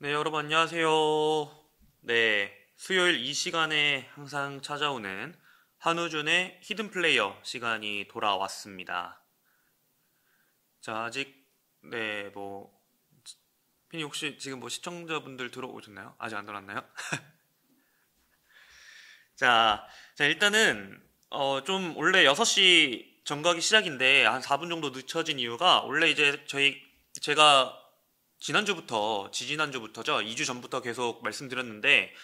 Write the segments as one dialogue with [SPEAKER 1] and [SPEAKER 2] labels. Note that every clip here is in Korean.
[SPEAKER 1] 네, 여러분 안녕하세요. 네, 수요일 이 시간에 항상 찾아오는 한우준의 히든 플레이어 시간이 돌아왔습니다. 자, 아직 피니 혹시 지금 뭐 시청자분들 들어오셨나요? 아직 안 들어왔나요? 자, 일단은 좀 원래 6시 정각이 시작인데 한 4분 정도 늦춰진 이유가 원래 이제 제가 지지난주부터죠. 2주 전부터 계속 말씀드렸는데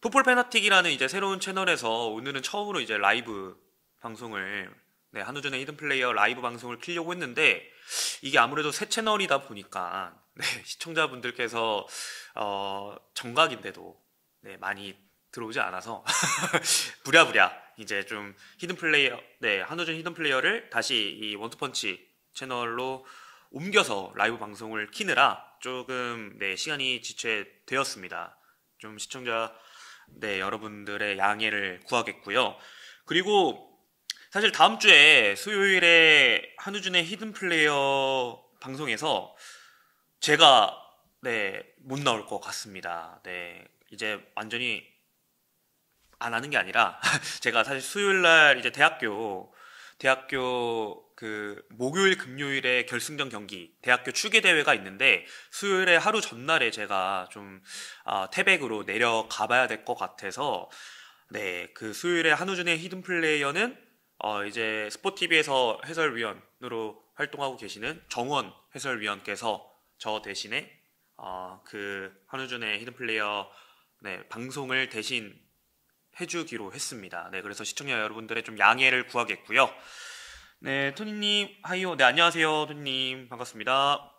[SPEAKER 1] 풋볼 페나틱이라는 이제 새로운 채널에서 오늘은 처음으로 이제 라이브 방송을 한우전의 히든 플레이어 라이브 방송을 키려고 했는데 이게 아무래도 새 채널이다 보니까 시청자분들께서 정각인데도 많이 들어오지 않아서 부랴부랴 이제 좀 히든 플레이어 한우전 히든 플레이어를 다시 이 원투펀치 채널로 옮겨서 라이브 방송을 키느라 조금 시간이 지체되었습니다. 좀 시청자 여러분들의 양해를 구하겠고요. 그리고 사실 다음 주에 수요일에 한우준의 히든 플레이어 방송에서 제가 못 나올 것 같습니다. 이제 완전히 안 하는 게 아니라 제가 사실 수요일 날 이제 대학교 그 목요일 금요일에 결승전 경기 대학교 추계 대회가 있는데 수요일에 하루 전날에 제가 좀 태백으로 내려가 봐야 될 것 같아서 그 수요일에 한우준의 히든 플레이어는 이제 스포티비에서 해설위원으로 활동하고 계시는 정원 해설위원께서 저 대신에 그 한우준의 히든 플레이어 방송을 대신 해주기로 했습니다. 그래서 시청자 여러분들의 좀 양해를 구하겠고요. 토니님, 하이요. 안녕하세요, 토니님. 반갑습니다.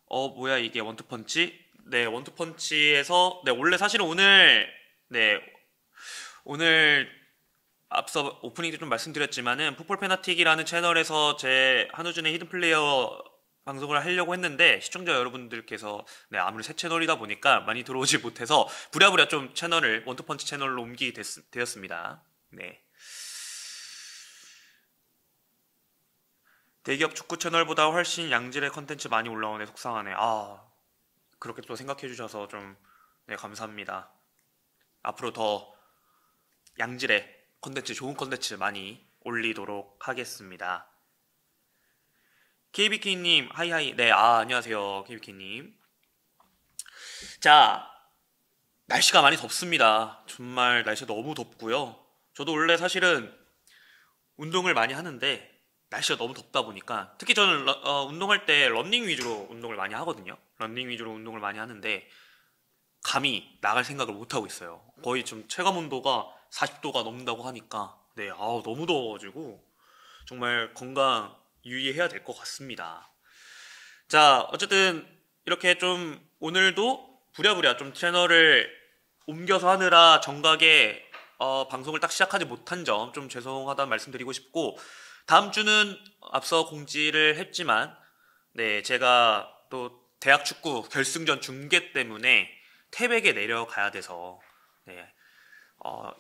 [SPEAKER 1] 뭐야, 이게 원투펀치? 원투펀치에서, 원래 사실은 네, 오늘 앞서 오프닝 때 좀 말씀드렸지만은, 풋볼 페나틱이라는 채널에서 제 한우준의 히든 플레이어 방송을 하려고 했는데, 시청자 여러분들께서, 아무리 새 채널이다 보니까 많이 들어오지 못해서, 부랴부랴 좀 채널을, 원투펀치 채널로 옮기게 되었습니다. 대기업 축구 채널보다 훨씬 양질의 컨텐츠 많이 올라오네. 속상하네. 그렇게 또 생각해 주셔서 좀 감사합니다. 앞으로 더 양질의 컨텐츠, 좋은 컨텐츠 많이 올리도록 하겠습니다. KBK님, 하이하이. 안녕하세요. KBK님. 자, 날씨가 많이 덥습니다. 정말 날씨가 너무 덥고요. 저도 원래 사실은 운동을 많이 하는데 날씨가 너무 덥다 보니까 특히 저는 운동할 때 러닝 위주로 운동을 많이 하거든요. 러닝 위주로 운동을 많이 하는데 감히 나갈 생각을 못 하고 있어요. 거의 좀 체감 온도가 40도가 넘는다고 하니까 너무 더워가지고 정말 건강 유의해야 될 것 같습니다. 자, 어쨌든 이렇게 좀 오늘도 부랴부랴 좀 채널을 옮겨서 하느라 정각에 방송을 딱 시작하지 못한 점 좀 죄송하다는 말씀드리고 싶고 다음 주는 앞서 공지를 했지만 제가 또 대학 축구 결승전 중계 때문에 태백에 내려가야 돼서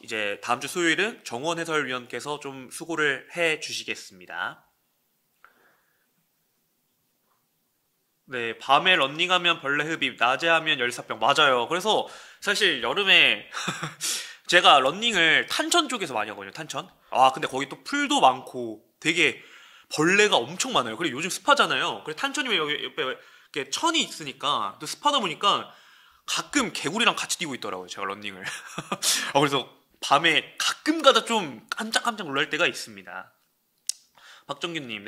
[SPEAKER 1] 이제 다음 주 수요일은 정원 해설위원께서 좀 수고를 해 주시겠습니다. 밤에 런닝하면 벌레 흡입, 낮에 하면 열사병. 맞아요. 그래서 사실 여름에 제가 런닝을 탄천 쪽에서 많이 하거든요. 탄천. 근데 거기 또 풀도 많고 되게 벌레가 엄청 많아요. 그리고 요즘 습하잖아요. 그래서 탄천이면 여기 옆에 이렇게 천이 있으니까 또 습하다 보니까 가끔 개구리랑 같이 뛰고 있더라고요. 제가 런닝을. 그래서 밤에 가끔 가다 좀 깜짝깜짝 놀랄 때가 있습니다. 박정규님,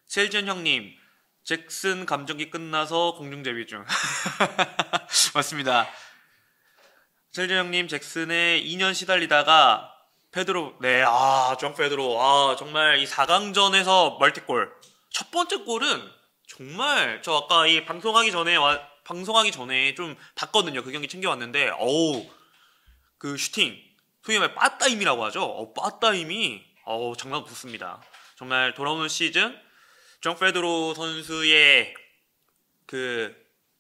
[SPEAKER 1] 셀전 형님, 잭슨 감정기 끝나서 공중제비 중. 맞습니다. 셀전 형님, 잭슨에 2년 시달리다가 페드로, 정 페드로, 정말 이 4강전에서 멀티골. 첫 번째 골은 정말 저 아까 이 방송하기 전에 좀 봤거든요. 그 경기 챙겨왔는데, 그 슈팅, 소위 말해 빠따임이라고 하죠. 빠따임이, 장난 없었습니다. 정말 돌아오는 시즌, 정 페드로 선수의 그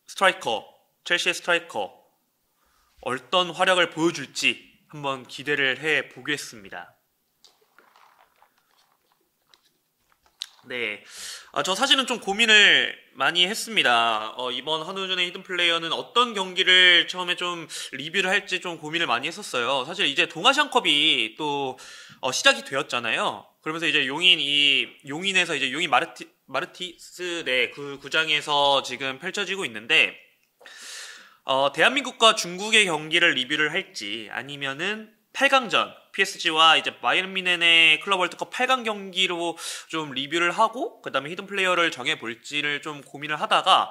[SPEAKER 1] 스트라이커, 첼시의 스트라이커, 어떤 활약을 보여줄지 한번 기대를 해 보겠습니다. 네. 저 사실은 좀 고민을 많이 했습니다. 이번 한우전의 히든 플레이어는 어떤 경기를 처음에 좀 리뷰를 할지 좀 고민을 많이 했었어요. 사실 이제 동아시안컵이 또 시작이 되었잖아요. 그러면서 이제 용인에서 이제 용인 마르티스 네, 그 구장에서 지금 펼쳐지고 있는데 대한민국과 중국의 경기를 리뷰를 할지 아니면은 8강전 PSG와 이제 바이에른 뮌헨의 클럽 월드컵 8강 경기로 좀 리뷰를 하고 그다음에 히든 플레이어를 정해 볼지를 좀 고민을 하다가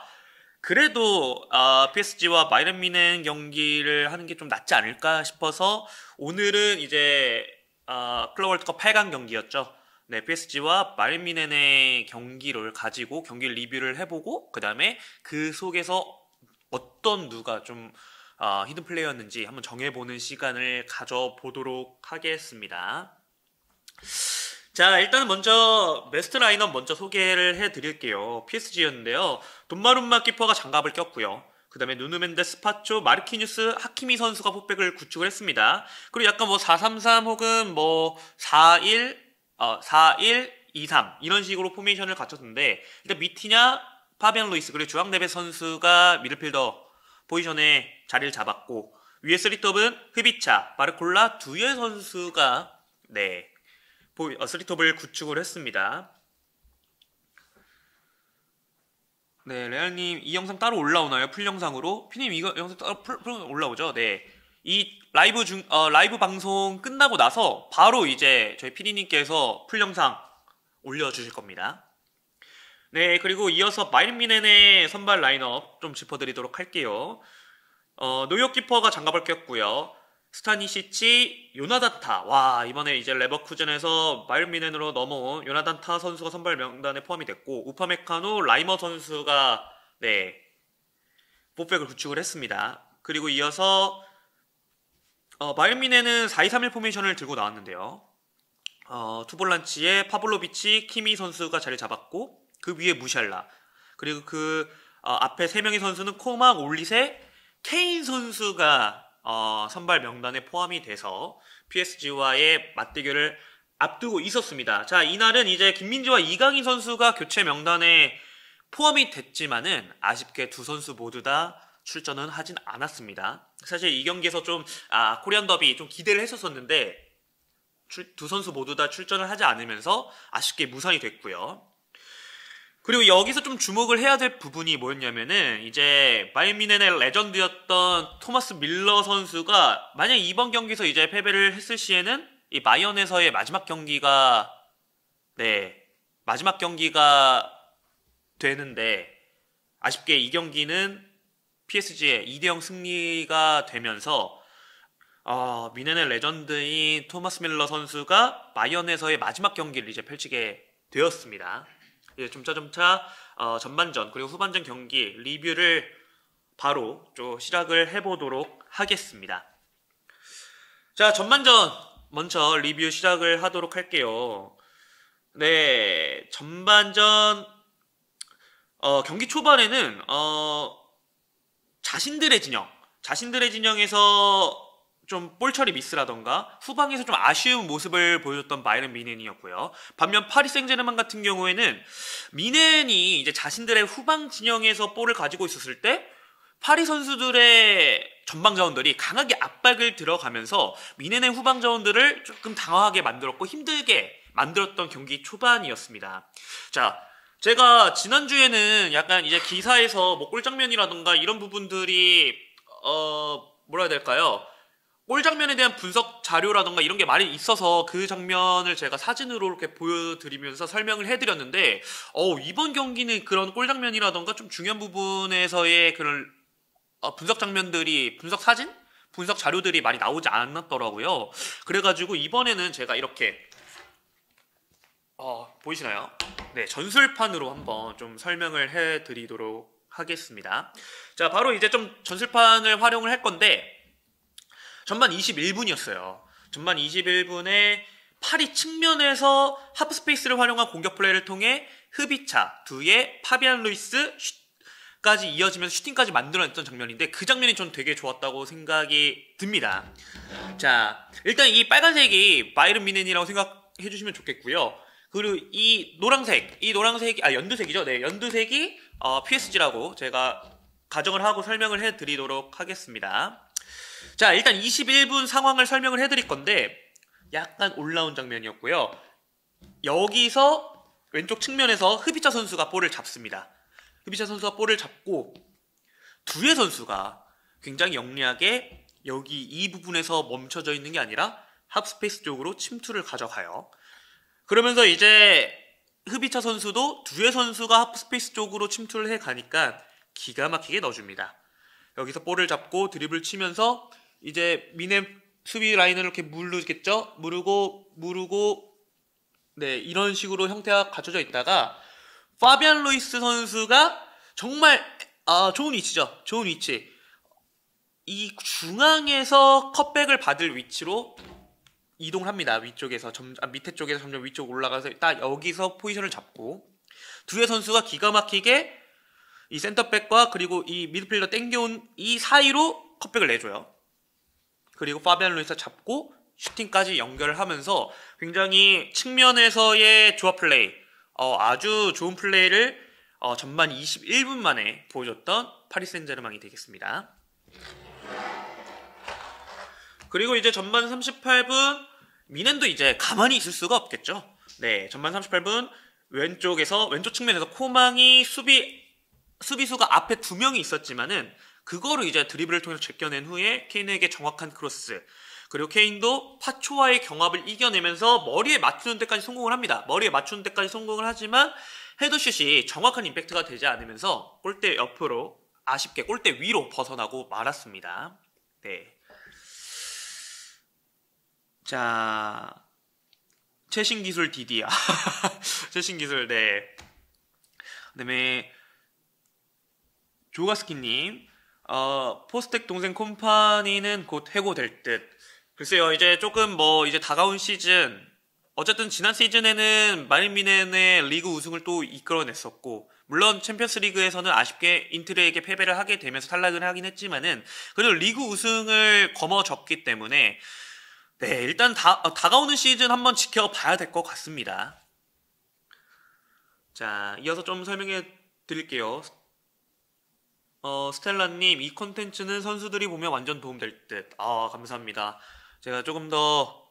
[SPEAKER 1] 그래도 PSG와 바이에른 뮌헨 경기를 하는 게 좀 낫지 않을까 싶어서 오늘은 이제 클럽 월드컵 8강 경기였죠. 네, PSG와 바이에른 뮌헨의 경기를 가지고 경기 리뷰를 해보고 그다음에 그 속에서 어떤 누가 좀 히든 플레이였는지 한번 정해보는 시간을 가져보도록 하겠습니다. 자, 일단 먼저 베스트 라인업 먼저 소개를 해드릴게요. PSG였는데요. 돈마룸마 키퍼가 장갑을 꼈고요. 그 다음에 누누 멘데스, 파초, 마르키뉴스, 하키미 선수가 포백을 구축을 했습니다. 그리고 약간 뭐 4-3-3 혹은 뭐 4-1-2-3 이런 식으로 포메이션을 갖췄는데 일단 미티냐, 파비안 루이스 그리고 주앙 네베 선수가 미드필더 포지션에 자리를 잡았고 위에 3톱은 흐비차, 바르콜라, 두예 선수가 네 3톱을 구축을 했습니다. 네, 레알님 이 영상 따로 올라오나요? 풀 영상으로? 피님 이거 영상 따로 풀 올라오죠? 네. 이 라이브 방송 끝나고 나서 바로 이제 저희 피디님께서 풀 영상 올려주실 겁니다. 네, 그리고 이어서 바이에른 뮌헨의 선발 라인업 좀 짚어드리도록 할게요. 노욕 키퍼가 장갑을 꼈고요. 스타니시치, 요나단타. 와, 이번에 이제 레버쿠젠에서 바이에른 뮌헨으로 넘어온 요나단타 선수가 선발 명단에 포함이 됐고 우파메카노, 라이머 선수가 네 포백을 구축을 했습니다. 그리고 이어서 바이에른 뮌헨은 4-2-3-1 포메이션을 들고 나왔는데요. 투볼란치에 파블로비치, 키미 선수가 자리 잡았고 그 위에 무샬라 그리고 그 앞에 3명의 선수는 코막, 올리세, 케인 선수가 선발 명단에 포함이 돼서 PSG와의 맞대결을 앞두고 있었습니다. 자, 이날은 이제 김민지와 이강인 선수가 교체 명단에 포함이 됐지만은 아쉽게 두 선수 모두 다 출전은 하진 않았습니다. 사실 이 경기에서 좀 코리안 더비 좀 기대를 했었었는데 두 선수 모두 다 출전을 하지 않으면서 아쉽게 무산이 됐고요. 그리고 여기서 좀 주목을 해야 될 부분이 뭐였냐면은 이제 바이에른 뮌헨의 레전드였던 토마스 밀러 선수가 만약 이번 경기에서 이제 패배를 했을 시에는 이 바이언에서의 마지막 경기가 되는데 아쉽게 이 경기는 PSG의 2대0 승리가 되면서 뮌헨의 레전드인 토마스 밀러 선수가 바이언에서의 마지막 경기를 이제 펼치게 되었습니다. 이제 점차 전반전 그리고 후반전 경기 리뷰를 바로 좀 시작을 해보도록 하겠습니다. 자, 전반전 먼저 리뷰 시작을 하도록 할게요. 네, 전반전 경기 초반에는 자신들의 진영에서 좀 볼처리 미스라던가 후방에서 좀 아쉬운 모습을 보여줬던 바이에른 뮌헨이었고요. 반면 파리 생제르맹 같은 경우에는 뮌헨이 이제 자신들의 후방 진영에서 볼을 가지고 있었을 때 파리 선수들의 전방 자원들이 강하게 압박을 들어가면서 뮌헨의 후방 자원들을 조금 당황하게 만들었고 힘들게 만들었던 경기 초반이었습니다. 자, 제가 지난주에는 약간 이제 기사에서 뭐 골장면이라던가 이런 부분들이 뭐라 해야 될까요? 골 장면에 대한 분석 자료라던가 이런 게 많이 있어서 그 장면을 제가 사진으로 이렇게 보여드리면서 설명을 해드렸는데 이번 경기는 그런 골 장면이라던가 좀 중요한 부분에서의 그런 분석 장면들이 분석 사진? 분석 자료들이 많이 나오지 않았더라고요. 그래가지고 이번에는 제가 이렇게 보이시나요? 네, 전술판으로 한번 좀 설명을 해드리도록 하겠습니다. 자, 바로 이제 좀 전술판을 활용을 할 건데 전반 21분이었어요. 전반 21분에 파리 측면에서 하프 스페이스를 활용한 공격 플레이를 통해 흐비차, 두에 파비안 루이스 까지 이어지면서 슈팅까지 만들어냈던 장면인데 그 장면이 전 되게 좋았다고 생각이 듭니다. 자, 일단 이 빨간색이 바이에른 뮌헨이라고 생각해 주시면 좋겠고요. 그리고 이 노란색이 연두색이죠. 네, 연두색이 PSG라고 제가 가정을 하고 설명을 해드리도록 하겠습니다. 자, 일단 21분 상황을 설명을 해드릴 건데 약간 올라온 장면이었고요. 여기서 왼쪽 측면에서 흐비차 선수가 볼을 잡습니다. 흐비차 선수가 볼을 잡고 두레 선수가 굉장히 영리하게 여기 이 부분에서 멈춰져 있는 게 아니라 하프스페이스 쪽으로 침투를 가져가요. 그러면서 이제 흐비차 선수도 두레 선수가 하프스페이스 쪽으로 침투를 해가니까 기가 막히게 넣어줍니다. 여기서 볼을 잡고 드리블 치면서 이제 미네 수비 라인을 이렇게 무르겠죠? 무르고 네, 이런 식으로 형태가 갖춰져 있다가 파비안 루이스 선수가 정말 좋은 위치죠. 좋은 위치. 이 중앙에서 컷백을 받을 위치로 이동을 합니다. 밑에 쪽에서 점점 위쪽 올라가서 딱 여기서 포지션을 잡고 두레 선수가 기가 막히게 이 센터백과 그리고 이 미드필더 땡겨온 이 사이로 컷백을 내줘요. 그리고 파비안 루이스 잡고 슈팅까지 연결을 하면서 굉장히 측면에서의 조합 플레이, 아주 좋은 플레이를 전반 21분 만에 보여줬던 파리 생제르맹이 되겠습니다. 그리고 이제 전반 38분 미넨도 이제 가만히 있을 수가 없겠죠. 네, 전반 38분 왼쪽 측면에서 코망이 수비수가 앞에 두 명이 있었지만은 그거를 이제 드리블을 통해서 제껴낸 후에 케인에게 정확한 크로스, 그리고 케인도 파초와의 경합을 이겨내면서 머리에 맞추는 데까지 성공을 합니다. 머리에 맞추는 데까지 성공을 하지만 헤더슛이 정확한 임팩트가 되지 않으면서 골대 옆으로 아쉽게 골대 위로 벗어나고 말았습니다. 네. 자, 최신 기술 디디야. 최신 기술, 네. 그다음에 조가스키님, 포스텍 동생 콤파니는 곧 해고될 듯. 글쎄요, 이제 조금 이제 다가온 시즌, 어쨌든 지난 시즌에는 바이에른 뮌헨의 리그 우승을 또 이끌어냈었고, 물론 챔피언스 리그에서는 아쉽게 인트르에게 패배를 하게 되면서 탈락을 하긴 했지만은, 그래도 리그 우승을 거머쥐었기 때문에, 네, 일단 다가오는 시즌 한번 지켜봐야 될 것 같습니다. 자, 이어서 좀 설명해 드릴게요. 스텔라님, 이 콘텐츠는 선수들이 보면 완전 도움될 듯. 감사합니다. 제가 조금 더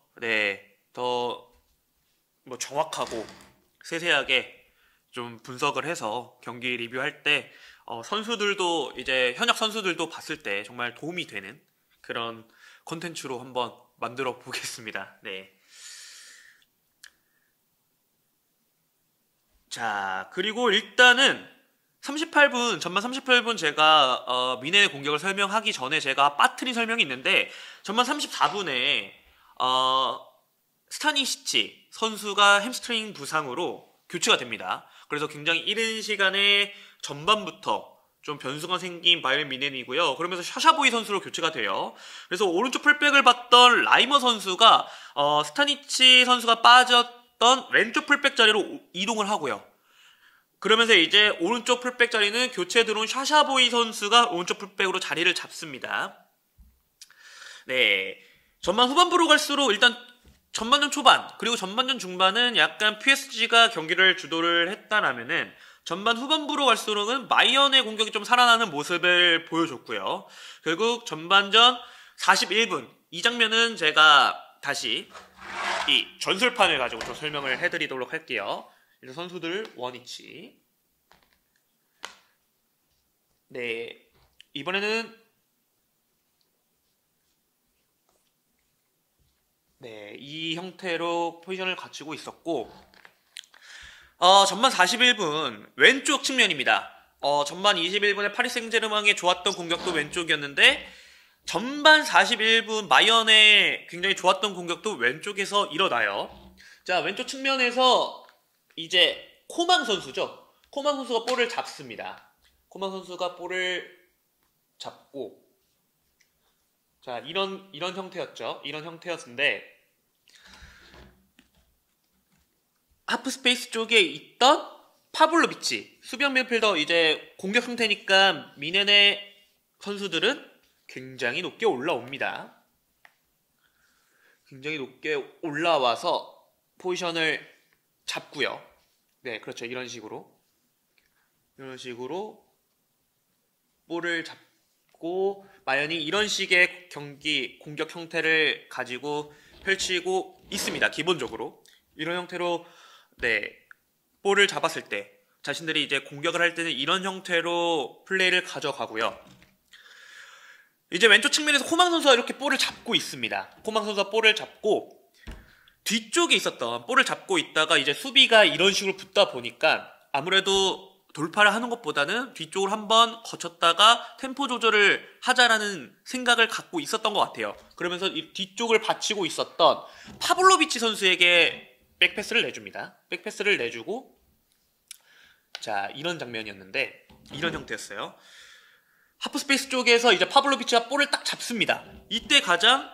[SPEAKER 1] 정확하고 세세하게 좀 분석을 해서 경기 리뷰할 때, 선수들도, 이제 현역 선수들도 봤을 때 정말 도움이 되는 그런 콘텐츠로 한번 만들어 보겠습니다. 네. 자, 그리고 일단은 전반 38분 제가 미넨의 공격을 설명하기 전에 제가 빠트린 설명이 있는데, 전반 34분에 스타니시치 선수가 햄스트링 부상으로 교체가 됩니다. 그래서 굉장히 이른 시간에 전반부터 좀 변수가 생긴 바이에른 뮌헨이고요. 그러면서 샤샤보이 선수로 교체가 돼요. 그래서 오른쪽 풀백을 봤던 라이머 선수가 스타니치 선수가 빠졌던 왼쪽 풀백 자리로 이동을 하고요. 그러면서 이제 오른쪽 풀백 자리는 교체에 들어온 샤샤보이 선수가 오른쪽 풀백으로 자리를 잡습니다. 네, 전반 후반부로 갈수록 일단 전반전 초반 그리고 전반전 중반은 약간 PSG가 경기를 주도를 했다라면은 전반 후반부로 갈수록은 바이언의 공격이 좀 살아나는 모습을 보여줬고요. 결국 전반전 41분 이 장면은 제가 다시 이 전술판을 가지고 좀 설명을 해드리도록 할게요. 이제 선수들 원위치. 네, 이번에는 네, 이 형태로 포지션을 갖추고 있었고, 전반 41분 왼쪽 측면입니다. 전반 21분에 파리 생제르맹의 좋았던 공격도 왼쪽이었는데 전반 41분 바이언의 굉장히 좋았던 공격도 왼쪽에서 일어나요. 자, 왼쪽 측면에서 이제 코망 선수죠. 코망 선수가 볼을 잡습니다. 코망 선수가 볼을 잡고, 자, 이런 형태였죠. 이런 형태였는데 하프 스페이스 쪽에 있던 파블로비치 수비형 미드필더, 이제 공격 형태니까 미넨의 선수들은 굉장히 높게 올라옵니다. 굉장히 높게 올라와서 포지션을 잡고요. 네, 그렇죠. 이런 식으로 볼을 잡고 마연이 이런 식의 경기 공격 형태를 가지고 펼치고 있습니다. 기본적으로 이런 형태로 네, 볼을 잡았을 때 자신들이 이제 공격을 할 때는 이런 형태로 플레이를 가져가고요. 이제 왼쪽 측면에서 코망 선수가 이렇게 볼을 잡고 있습니다. 코망 선수가 볼을 잡고 뒤쪽에 있었던 볼을 잡고 있다가 이제 수비가 이런 식으로 붙다 보니까 아무래도 돌파를 하는 것보다는 뒤쪽을 한번 거쳤다가 템포 조절을 하자라는 생각을 갖고 있었던 것 같아요. 그러면서 이 뒤쪽을 받치고 있었던 파블로비치 선수에게 백패스를 내줍니다. 백패스를 내주고 자, 이런 장면이었는데 이런 형태였어요. 하프스페이스 쪽에서 이제 파블로비치가 볼을 딱 잡습니다. 이때 가장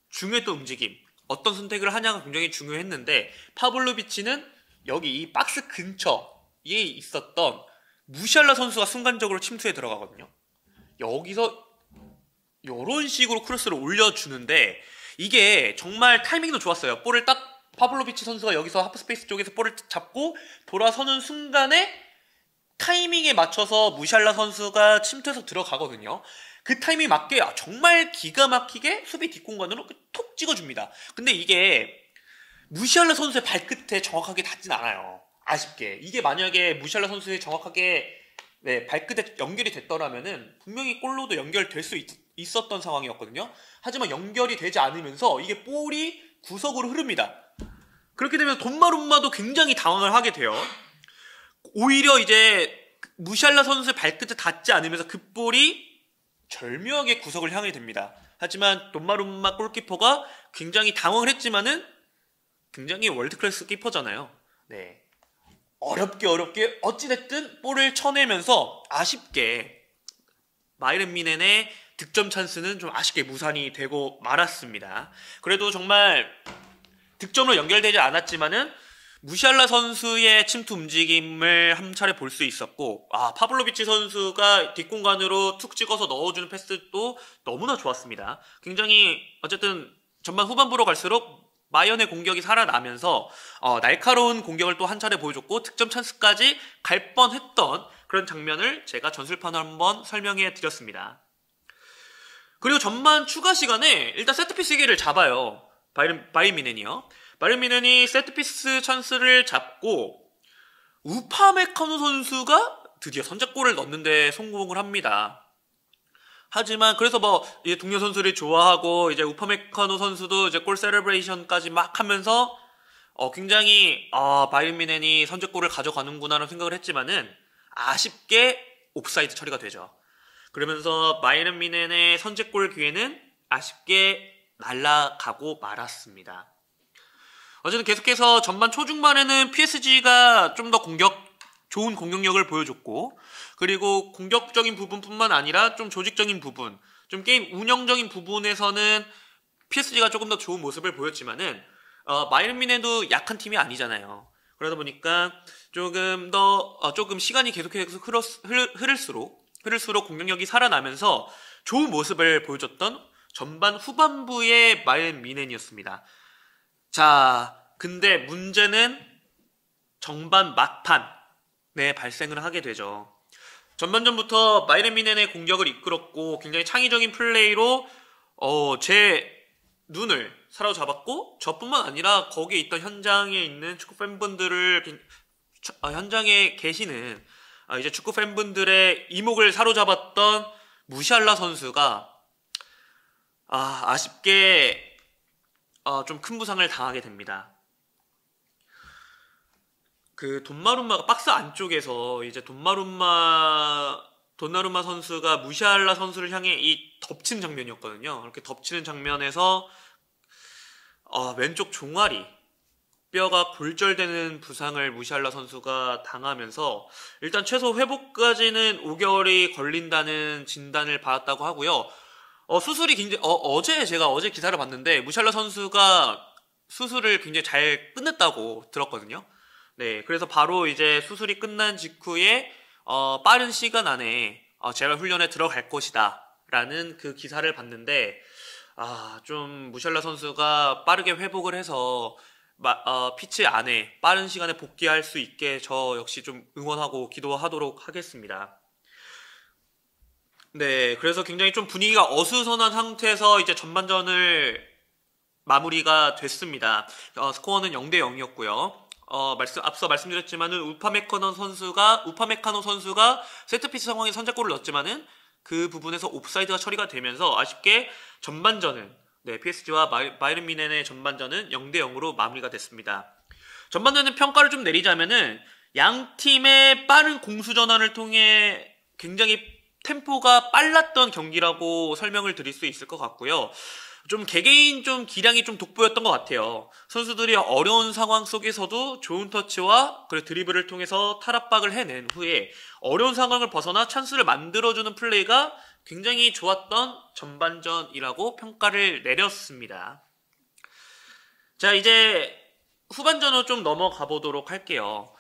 [SPEAKER 1] 중요했던 움직임, 어떤 선택을 하냐가 굉장히 중요했는데 파블로비치는 여기 이 박스 근처에 있었던 무샬라 선수가 순간적으로 침투에 들어가거든요. 여기서 이런 식으로 크로스를 올려주는데 이게 정말 타이밍도 좋았어요. 볼을 딱 파블로비치 선수가 여기서 하프스페이스 쪽에서 볼을 잡고 돌아서는 순간에 타이밍에 맞춰서 무샬라 선수가 침투해서 들어가거든요. 그 타이밍에 맞게 정말 기가 막히게 수비 뒷공간으로 톡 찍어줍니다. 근데 이게 무샬라 선수의 발끝에 정확하게 닿진 않아요. 아쉽게. 이게 만약에 무샬라 선수의 정확하게 네, 발끝에 연결이 됐더라면은 분명히 골로도 연결될 수 있었던 상황이었거든요. 하지만 연결이 되지 않으면서 이게 볼이 구석으로 흐릅니다. 그렇게 되면 돈마룸마도 굉장히 당황을 하게 돼요. 오히려 이제 무샬라 선수의 발끝에 닿지 않으면서 그 볼이 절묘하게 구석을 향해 됩니다. 하지만 돈마룸마 골키퍼가 굉장히 당황을 했지만은 굉장히 월드클래스 키퍼잖아요. 네. 어렵게 어찌됐든 볼을 쳐내면서 아쉽게 마이른 미넨의 득점 찬스는 좀 아쉽게 무산이 되고 말았습니다. 그래도 정말 득점으로 연결되지 않았지만은 무샬라 선수의 침투 움직임을 한 차례 볼 수 있었고 파블로비치 선수가 뒷공간으로 툭 찍어서 넣어주는 패스도 너무나 좋았습니다. 굉장히 어쨌든 전반 후반부로 갈수록 마연의 공격이 살아나면서 날카로운 공격을 또 한 차례 보여줬고 득점 찬스까지 갈 뻔했던 그런 장면을 제가 전술판을 한번 설명해 드렸습니다. 그리고 전반 추가 시간에 일단 세트피스 기회를 잡아요. 바이에른 미넨이요. 바이에른 미넨이 세트피스 찬스를 잡고 우파메카노 선수가 드디어 선제골을 넣는데 성공을 합니다. 하지만 그래서 이제 동료 선수를 좋아하고 이제 우파메카노 선수도 이제 골 세레브레이션까지 막 하면서 굉장히 바이에른 미넨이 선제골을 가져가는구나라는 생각을 했지만은 아쉽게 옵사이드 처리가 되죠. 그러면서 바이에른 미넨의 선제골 기회는 아쉽게 날아가고 말았습니다. 어쨌든 계속해서 전반 초중반에는 PSG가 좀 더 좋은 공격력을 보여줬고 그리고 공격적인 부분뿐만 아니라 좀 조직적인 부분, 좀 게임 운영적인 부분에서는 PSG가 조금 더 좋은 모습을 보였지만은 바이에른 미넨도 약한 팀이 아니잖아요. 그러다 보니까 조금 시간이 계속해서 흐를수록 공격력이 살아나면서 좋은 모습을 보여줬던 전반 후반부의 바이에른 미넨이었습니다. 자, 근데 문제는 전반 막판에 발생을 하게 되죠. 전반전부터 바이에른 미넨의 공격을 이끌었고 굉장히 창의적인 플레이로 제 눈을 사로잡았고 저뿐만 아니라 거기에 있던 현장에 있는 축구 팬분들을 현장에 계시는 이제 축구 팬분들의 이목을 사로잡았던 무샬라 선수가 아쉽게 좀 큰 부상을 당하게 됩니다. 그 돈나룸마가 박스 안쪽에서 이제 돈나룸마 선수가 무샬라 선수를 향해 이 덮치는 장면이었거든요. 이렇게 덮치는 장면에서 왼쪽 종아리 뼈가 골절되는 부상을 무샬라 선수가 당하면서 일단 최소 회복까지는 5개월이 걸린다는 진단을 받았다고 하고요. 수술이 굉장히 제가 어제 기사를 봤는데 무샬라 선수가 수술을 굉장히 잘 끝냈다고 들었거든요. 네, 그래서 바로 이제 수술이 끝난 직후에 빠른 시간 안에 재활 훈련에 들어갈 것이다 라는 그 기사를 봤는데 좀 무샬라 선수가 빠르게 회복을 해서 피치 안에 빠른 시간에 복귀할 수 있게 저 역시 좀 응원하고 기도하도록 하겠습니다. 네, 그래서 굉장히 좀 분위기가 어수선한 상태에서 이제 전반전을 마무리가 됐습니다. 스코어는 0대 0이었고요. 앞서 말씀드렸지만은 우파메카노 선수가 세트피스 상황에 선제골을 넣었지만은 그 부분에서 옵사이드가 처리가 되면서 아쉽게 전반전은 PSG와 바이에른 뮌헨의 전반전은 0대 0으로 마무리가 됐습니다. 전반전의 평가를 좀 내리자면은 양 팀의 빠른 공수 전환을 통해 굉장히 템포가 빨랐던 경기라고 설명을 드릴 수 있을 것 같고요. 좀 개개인 좀 기량이 좀 돋보였던 것 같아요. 선수들이 어려운 상황 속에서도 좋은 터치와 그리고 드리블을 통해서 탈압박을 해낸 후에 어려운 상황을 벗어나 찬스를 만들어주는 플레이가 굉장히 좋았던 전반전이라고 평가를 내렸습니다. 자, 이제 후반전으로 좀 넘어가 보도록 할게요.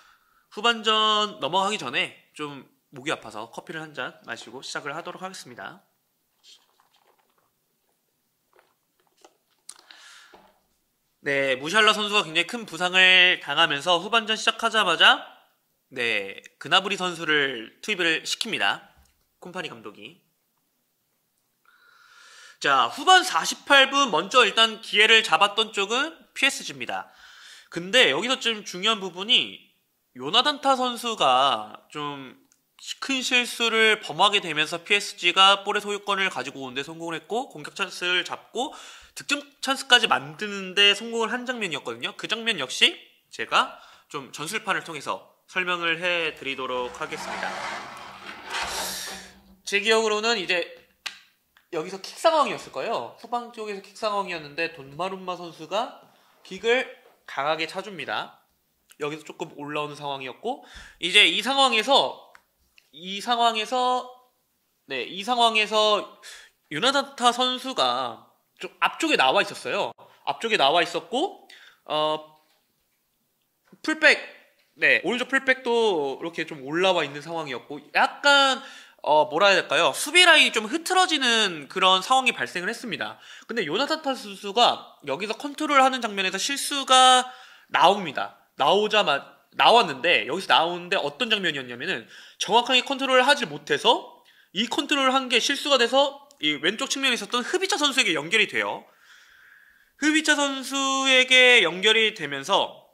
[SPEAKER 1] 후반전 넘어가기 전에 좀 목이 아파서 커피를 한 잔 마시고 시작을 하도록 하겠습니다. 네, 무샬라 선수가 굉장히 큰 부상을 당하면서 후반전 시작하자마자 그나브리 선수를 투입을 시킵니다. 콤파니 감독이. 자, 후반 48분 먼저 일단 기회를 잡았던 쪽은 PSG입니다. 근데 여기서 좀 중요한 부분이 요나단타 선수가 좀 큰 실수를 범하게 되면서 PSG가 볼의 소유권을 가지고 오는데 성공을 했고 공격 찬스를 잡고 득점 찬스까지 만드는데 성공을 한 장면이었거든요. 그 장면 역시 제가 좀 전술판을 통해서 설명을 해드리도록 하겠습니다. 제 기억으로는 이제 여기서 킥 상황이었을 거예요. 후방 쪽에서 킥 상황이었는데 돈마룸마 선수가 킥을 강하게 차줍니다. 여기서 조금 올라오는 상황이었고 이제 이 상황에서 유나단타 선수가 좀 앞쪽에 나와 있었어요. 앞쪽에 나와 있었고 풀백 오른쪽 풀백도 이렇게 좀 올라와 있는 상황이었고 약간 뭐라 해야 될까요? 수비 라인이 좀 흐트러지는 그런 상황이 발생을 했습니다. 근데 요나단타 선수가 여기서 컨트롤하는 장면에서 실수가 나왔는데 여기서 나오는데 어떤 장면이었냐면은 정확하게 컨트롤을 하지 못해서 이 컨트롤을 한 게 실수가 돼서 이 왼쪽 측면에 있었던 흐비차 선수에게 연결이 돼요. 흐비차 선수에게 연결이 되면서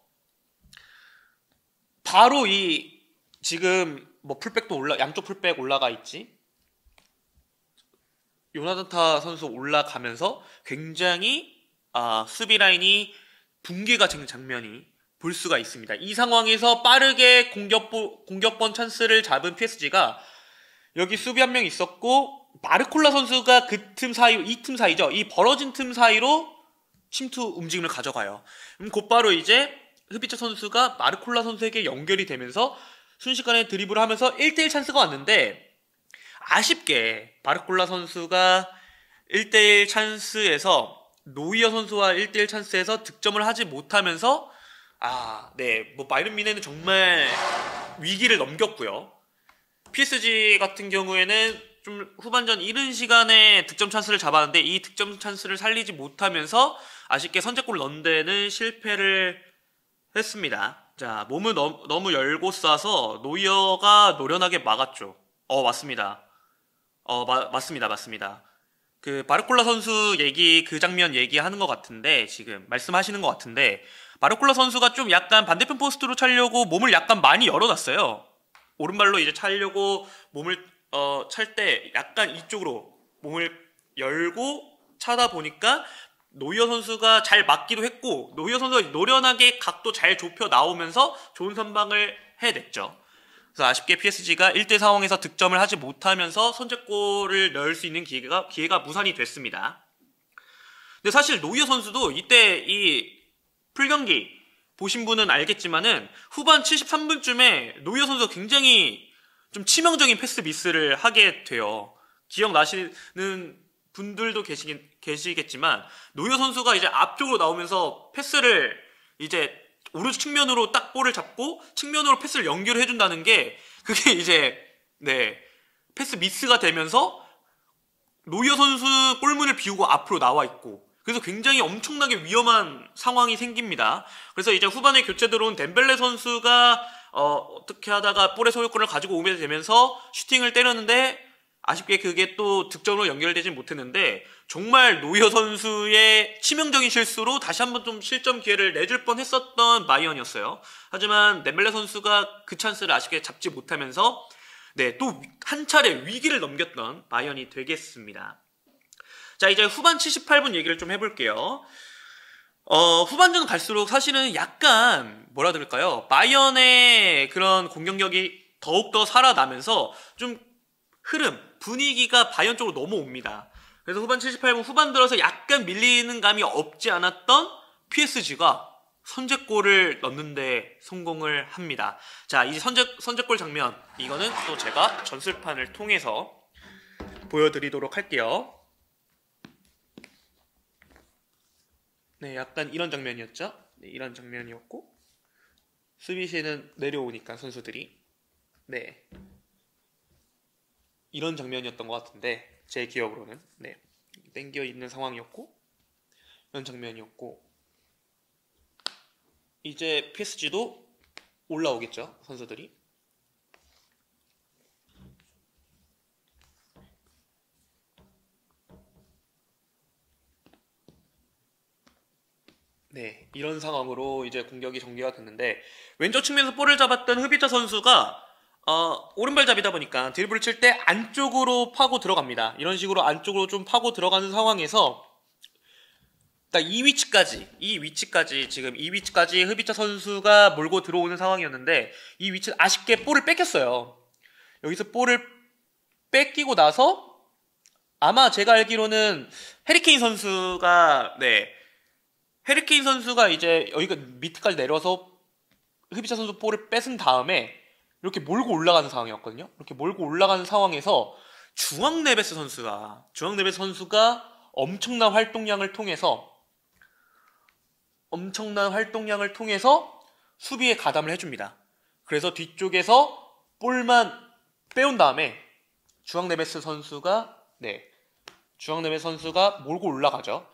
[SPEAKER 1] 바로 이 지금 뭐 풀백도 양쪽 풀백 올라가 있지. 요나단타 선수 올라가면서 굉장히 수비 라인이 붕괴가 된 장면이 볼 수가 있습니다. 이 상황에서 빠르게 공격번 찬스를 잡은 PSG가 여기 수비 한 명 있었고 마르콜라 선수가 이 틈 사이죠. 이 벌어진 틈 사이로 침투 움직임을 가져가요. 곧바로 이제 흐비차 선수가 마르콜라 선수에게 연결이 되면서 순식간에 드리블을 하면서 1대1 찬스가 왔는데 아쉽게 마르콜라 선수가 1대1 찬스에서 노이어 선수와 1대1 찬스에서 득점을 하지 못하면서 바이에른 뮌헨은 정말 위기를 넘겼고요. PSG 같은 경우에는 좀 후반전 이른 시간에 득점 찬스를 잡았는데 이 득점 찬스를 살리지 못하면서 아쉽게 선제골을 넣는 데는 실패를 했습니다. 자, 몸을 너무 열고 쏴서 노이어가 노련하게 막았죠. 맞습니다. 맞습니다. 그 바르콜라 선수 그 장면 얘기하는 것 같은데 지금 말씀하시는 것 같은데 바르콜라 선수가 좀 약간 반대편 포스트로 차려고 몸을 약간 많이 열어놨어요. 오른발로 이제 차려고 몸을 찰 때 약간 이쪽으로 몸을 열고 차다 보니까 노이어 선수가 잘 막기도 했고 노이어 선수가 노련하게 각도 잘 좁혀 나오면서 좋은 선방을 해냈죠. 그래서 아쉽게 PSG가 1대 상황에서 득점을 하지 못하면서 선제골을 넣을 수 있는 기회가 무산이 됐습니다. 근데 사실 노이어 선수도 이때 이 풀경기 보신 분은 알겠지만은 후반 73분쯤에 노이어 선수가 굉장히 좀 치명적인 패스 미스를 하게 돼요. 기억나시는 분들도 계시겠지만 노이어 선수가 이제 앞쪽으로 나오면서 패스를 이제 오른쪽 측면으로 딱 볼을 잡고 측면으로 패스를 연결해 준다는 게 그게 이제 패스 미스가 되면서 노이어 선수 골문을 비우고 앞으로 나와 있고 그래서 굉장히 엄청나게 위험한 상황이 생깁니다. 그래서 이제 후반에 교체 들어온 덴벨레 선수가 어떻게 하다가 볼의 소유권을 가지고 오게 되면서 슈팅을 때렸는데 아쉽게 그게 또 득점으로 연결되진 못했는데 정말 노이어 선수의 치명적인 실수로 다시 한번 좀 실점 기회를 내줄 뻔했었던 바이언이었어요. 하지만 덴벨레 선수가 그 찬스를 아쉽게 잡지 못하면서 네, 또 한 차례 위기를 넘겼던 바이언이 되겠습니다. 자, 이제 후반 78분 얘기를 좀 해볼게요. 후반전 갈수록 사실은 약간 뭐라 그럴까요? 바이언의 그런 공격력이 더욱더 살아나면서 좀 흐름, 분위기가 바이언 쪽으로 넘어옵니다. 그래서 후반 78분 후반 들어서 약간 밀리는 감이 없지 않았던 PSG가 선제골을 넣는데 성공을 합니다. 자, 이 선제골 장면, 이거는 또 제가 전술판을 통해서 보여드리도록 할게요. 네, 약간 이런 장면이었죠. 네, 이런 장면이었고 수비시에는 내려오니까 선수들이 네, 이런 장면이었던 것 같은데 제 기억으로는 네, 땡겨 있는 상황이었고 이런 장면이었고 이제 PSG도 올라오겠죠, 선수들이. 네, 이런 상황으로 이제 공격이 전개가 됐는데 왼쪽 측면에서 볼을 잡았던 흐비차 선수가 오른발잡이다 보니까 드리블을 칠 때 안쪽으로 파고 들어갑니다. 이런 식으로 안쪽으로 좀 파고 들어가는 상황에서 딱 이 위치까지 지금 이 위치까지 흐비차 선수가 몰고 들어오는 상황이었는데 이 위치 아쉽게 볼을 뺏겼어요. 여기서 볼을 뺏기고 나서 아마 제가 알기로는 해리케인 선수가 이제 여기가 밑에까지 내려서 흐비차 선수 볼을 뺏은 다음에 이렇게 몰고 올라가는 상황이었거든요. 이렇게 몰고 올라가는 상황에서 주앙 네베스 선수가 엄청난 활동량을 통해서 수비에 가담을 해줍니다. 그래서 뒤쪽에서 볼만 빼온 다음에 주앙 네베스 선수가 몰고 올라가죠.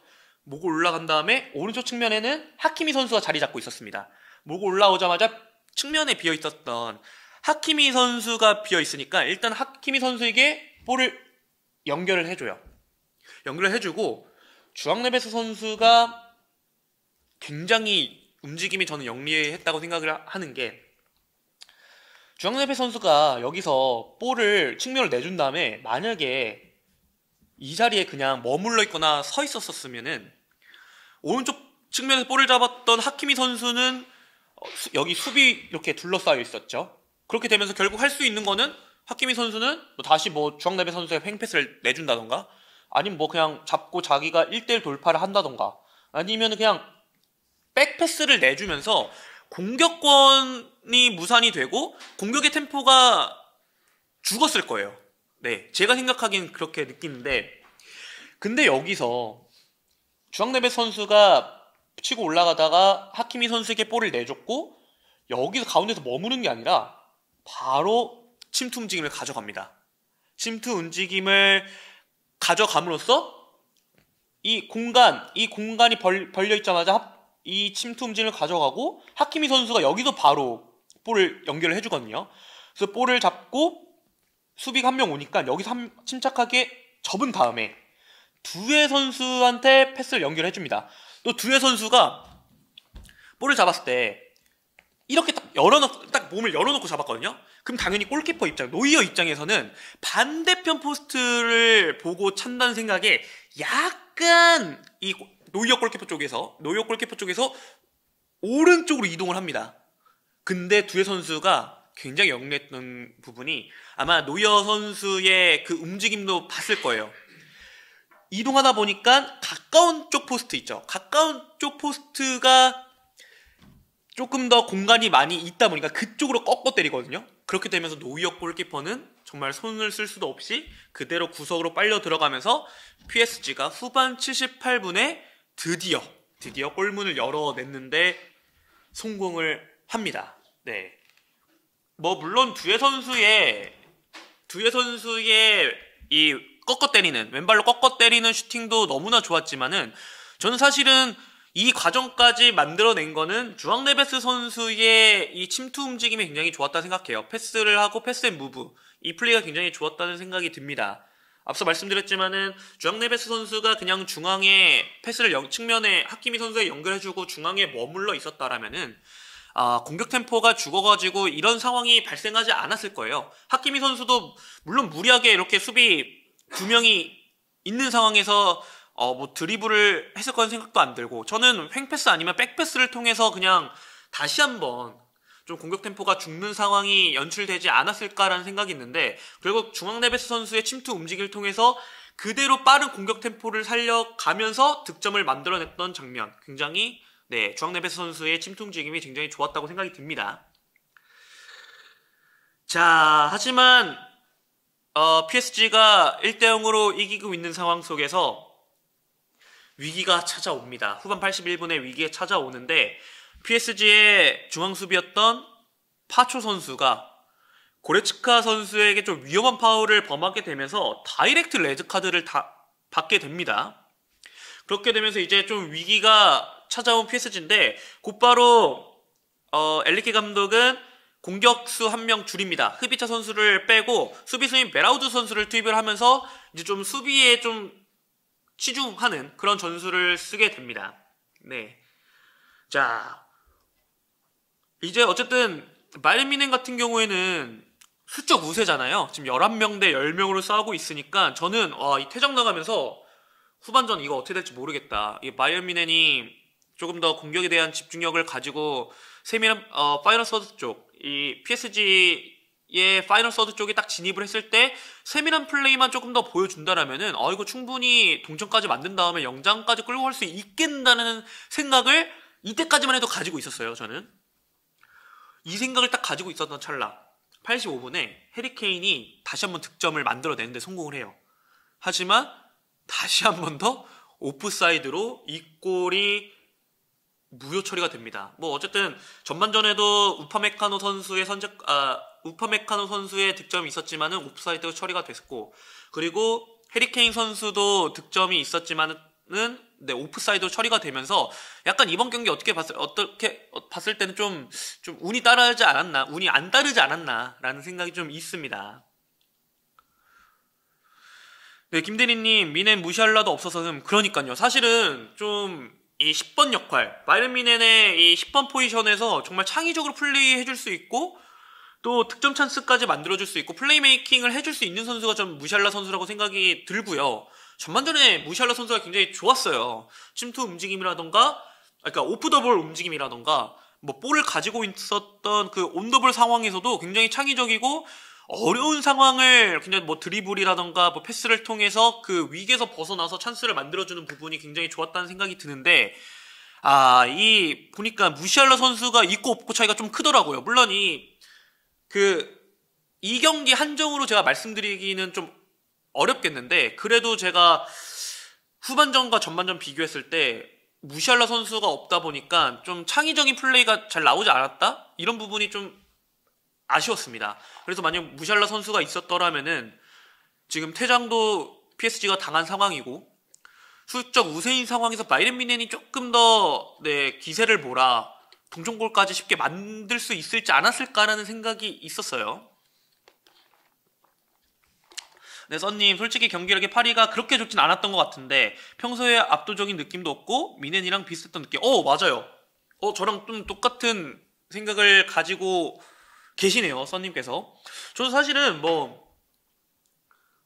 [SPEAKER 1] 몰고 올라간 다음에 오른쪽 측면에는 하키미 선수가 자리 잡고 있었습니다. 몰고 올라오자마자 측면에 비어 있었던 하키미 선수가 비어 있으니까 일단 하키미 선수에게 볼을 연결을 해줘요. 연결을 해주고 주앙 네베스 선수가 굉장히 움직임이 저는 영리했다고 생각을 하는 게 주앙 네베스 선수가 여기서 볼을 측면을 내준 다음에 만약에 이 자리에 그냥 머물러 있거나 서 있었으면은 오른쪽 측면에서 볼을 잡았던 하키미 선수는 여기 수비 이렇게 둘러싸여 있었죠. 그렇게 되면서 결국 할 수 있는 거는 하키미 선수는 다시 주앙 네베스 선수의 횡패스를 내준다던가 아니면 그냥 잡고 자기가 1대1 돌파를 한다던가 아니면 그냥 백패스를 내주면서 공격권이 무산이 되고 공격의 템포가 죽었을 거예요. 네, 제가 생각하기엔 그렇게 느끼는데 근데 여기서 주앙 네베스 선수가 치고 올라가다가 하키미 선수에게 볼을 내줬고 여기서 가운데서 머무는 게 아니라 바로 침투 움직임을 가져갑니다. 침투 움직임을 가져감으로써 이 공간이 벌려 있자마자 이 침투 움직임을 가져가고 하키미 선수가 여기서 바로 볼을 연결을 해주거든요. 그래서 볼을 잡고 수비가 한 명 오니까 여기서 침착하게 접은 다음에 두에 선수한테 패스를 연결해줍니다. 또 두에 선수가 볼을 잡았을 때 이렇게 딱 몸을 열어놓고 잡았거든요. 그럼 당연히 골키퍼 노이어 입장에서는 반대편 포스트를 보고 찬다는 생각에 약간 이 노이어 골키퍼 쪽에서 오른쪽으로 이동을 합니다. 근데 두에 선수가 굉장히 영리했던 부분이 아마 노이어 선수의 그 움직임도 봤을 거예요. 이동하다 보니까 가까운 쪽 포스트 있죠. 가까운 쪽 포스트가 조금 더 공간이 많이 있다 보니까 그쪽으로 꺾어 때리거든요. 그렇게 되면서 노이어 골키퍼는 정말 손을 쓸 수도 없이 그대로 구석으로 빨려 들어가면서 PSG가 후반 78분에 드디어 골문을 열어냈는데 성공을 합니다. 네. 물론 두에 선수의 이 왼발로 꺾어 때리는 슈팅도 너무나 좋았지만은 저는 사실은 이 과정까지 만들어낸 거는 주앙 네베스 선수의 이 침투 움직임이 굉장히 좋았다 생각해요. 패스를 하고 패스 앤 무브, 이 플레이가 굉장히 좋았다는 생각이 듭니다. 앞서 말씀드렸지만은 주앙 네베스 선수가 그냥 중앙에 패스를 측면에 하키미 선수에 연결해주고 중앙에 머물러 있었다라면은 공격 템포가 죽어가지고 이런 상황이 발생하지 않았을 거예요. 하키미 선수도 물론 무리하게 이렇게 수비 두 명이 있는 상황에서 뭐 드리블을 했을 거라는 생각도 안 들고, 저는 횡패스 아니면 백패스를 통해서 그냥 다시 한번 좀 공격 템포가 죽는 상황이 연출되지 않았을까라는 생각이 있는데, 결국 중앙 네베스 선수의 침투 움직임을 통해서 그대로 빠른 공격 템포를 살려가면서 득점을 만들어냈던 장면, 굉장히 중앙 네베스 선수의 침투 움직임이 굉장히 좋았다고 생각이 듭니다. 자, 하지만 PSG가 1대0으로 이기고 있는 상황 속에서 위기가 찾아옵니다. 후반 81분에 위기가 찾아오는데, PSG의 중앙수비였던 파초 선수가 고레츠카 선수에게 좀 위험한 파울을 범하게 되면서 다이렉트 레드카드를 받게 됩니다. 그렇게 되면서 이제 좀 위기가 찾아온 PSG인데, 곧바로 엘리케 감독은 공격수 한 명 줄입니다. 흐비차 선수를 빼고 수비수인 베라우드 선수를 투입을 하면서 이제 좀 수비에 좀 치중하는 그런 전술을 쓰게 됩니다. 네. 자, 이제 어쨌든 바이에른 뮌헨 같은 경우에는 수적 우세잖아요. 지금 11명 대 10명으로 싸우고 있으니까 저는 이 퇴장 나가면서 후반전 이거 어떻게 될지 모르겠다. 이 바이에른 뮌헨이 조금 더 공격에 대한 집중력을 가지고 세밀한 파이널 서드 쪽, 이 PSG의 파이널 서드 쪽에 딱 진입을 했을 때 세밀한 플레이만 조금 더 보여준다라면은 이거 충분히 동점까지 만든 다음에 영장까지 끌고 갈 수 있겠다는 생각을 이때까지만 해도 가지고 있었어요. 저는 이 생각을 딱 가지고 있었던 찰나 85분에 해리 케인이 다시 한번 득점을 만들어내는데 성공을 해요. 하지만 다시 한 번 더 오프사이드로 이 골이 무효 처리가 됩니다. 뭐 어쨌든 전반전에도 우파메카노 선수의 득점이 있었지만은 오프사이드 처리가 됐고, 그리고 해리 케인 선수도 득점이 있었지만은 오프사이드 처리가 되면서 약간 이번 경기 어떻게 봤을 때는 좀 운이 안 따르지 않았나라는 생각이 좀 있습니다. 네, 김대리님, 뮌헨 무시할라도 없어서는, 그러니까요. 사실은 좀 이 10번 역할, 바이에른 뮌헨의 이 10번 포지션에서 정말 창의적으로 플레이해줄 수 있고 또 득점 찬스까지 만들어줄 수 있고 플레이메이킹을 해줄 수 있는 선수가 좀 무시할라 선수라고 생각이 들고요. 전반전에 무시할라 선수가 굉장히 좋았어요. 침투 움직임이라던가, 그러니까 오프 더 볼 움직임이라던가, 뭐 볼을 가지고 있었던 그 온 더 볼 상황에서도 굉장히 창의적이고, 어려운 상황을 그냥 뭐 드리블이라던가 뭐 패스를 통해서 그 위기에서 벗어나서 찬스를 만들어주는 부분이 굉장히 좋았다는 생각이 드는데, 보니까 무시할라 선수가 있고 없고 차이가 좀 크더라고요. 물론 이 경기 한정으로 제가 말씀드리기는 좀 어렵겠는데, 그래도 제가 후반전과 전반전 비교했을 때 무시할라 선수가 없다 보니까 좀 창의적인 플레이가 잘 나오지 않았다? 이런 부분이 좀 아쉬웠습니다. 그래서 만약 무시할라 선수가 있었더라면은 지금 퇴장도 PSG가 당한 상황이고 수적 우세인 상황에서 바이에른 뮌헨이 조금 더 기세를 몰아 동점골까지 쉽게 만들 수 있을지 않았을까라는 생각이 있었어요. 네, 써님, 솔직히 경기력의 파리가 그렇게 좋진 않았던 것 같은데 평소에 압도적인 느낌도 없고 뮌헨이랑 비슷했던 느낌. 맞아요. 저랑 좀 똑같은 생각을 가지고 계시네요, 써님께서. 저도 사실은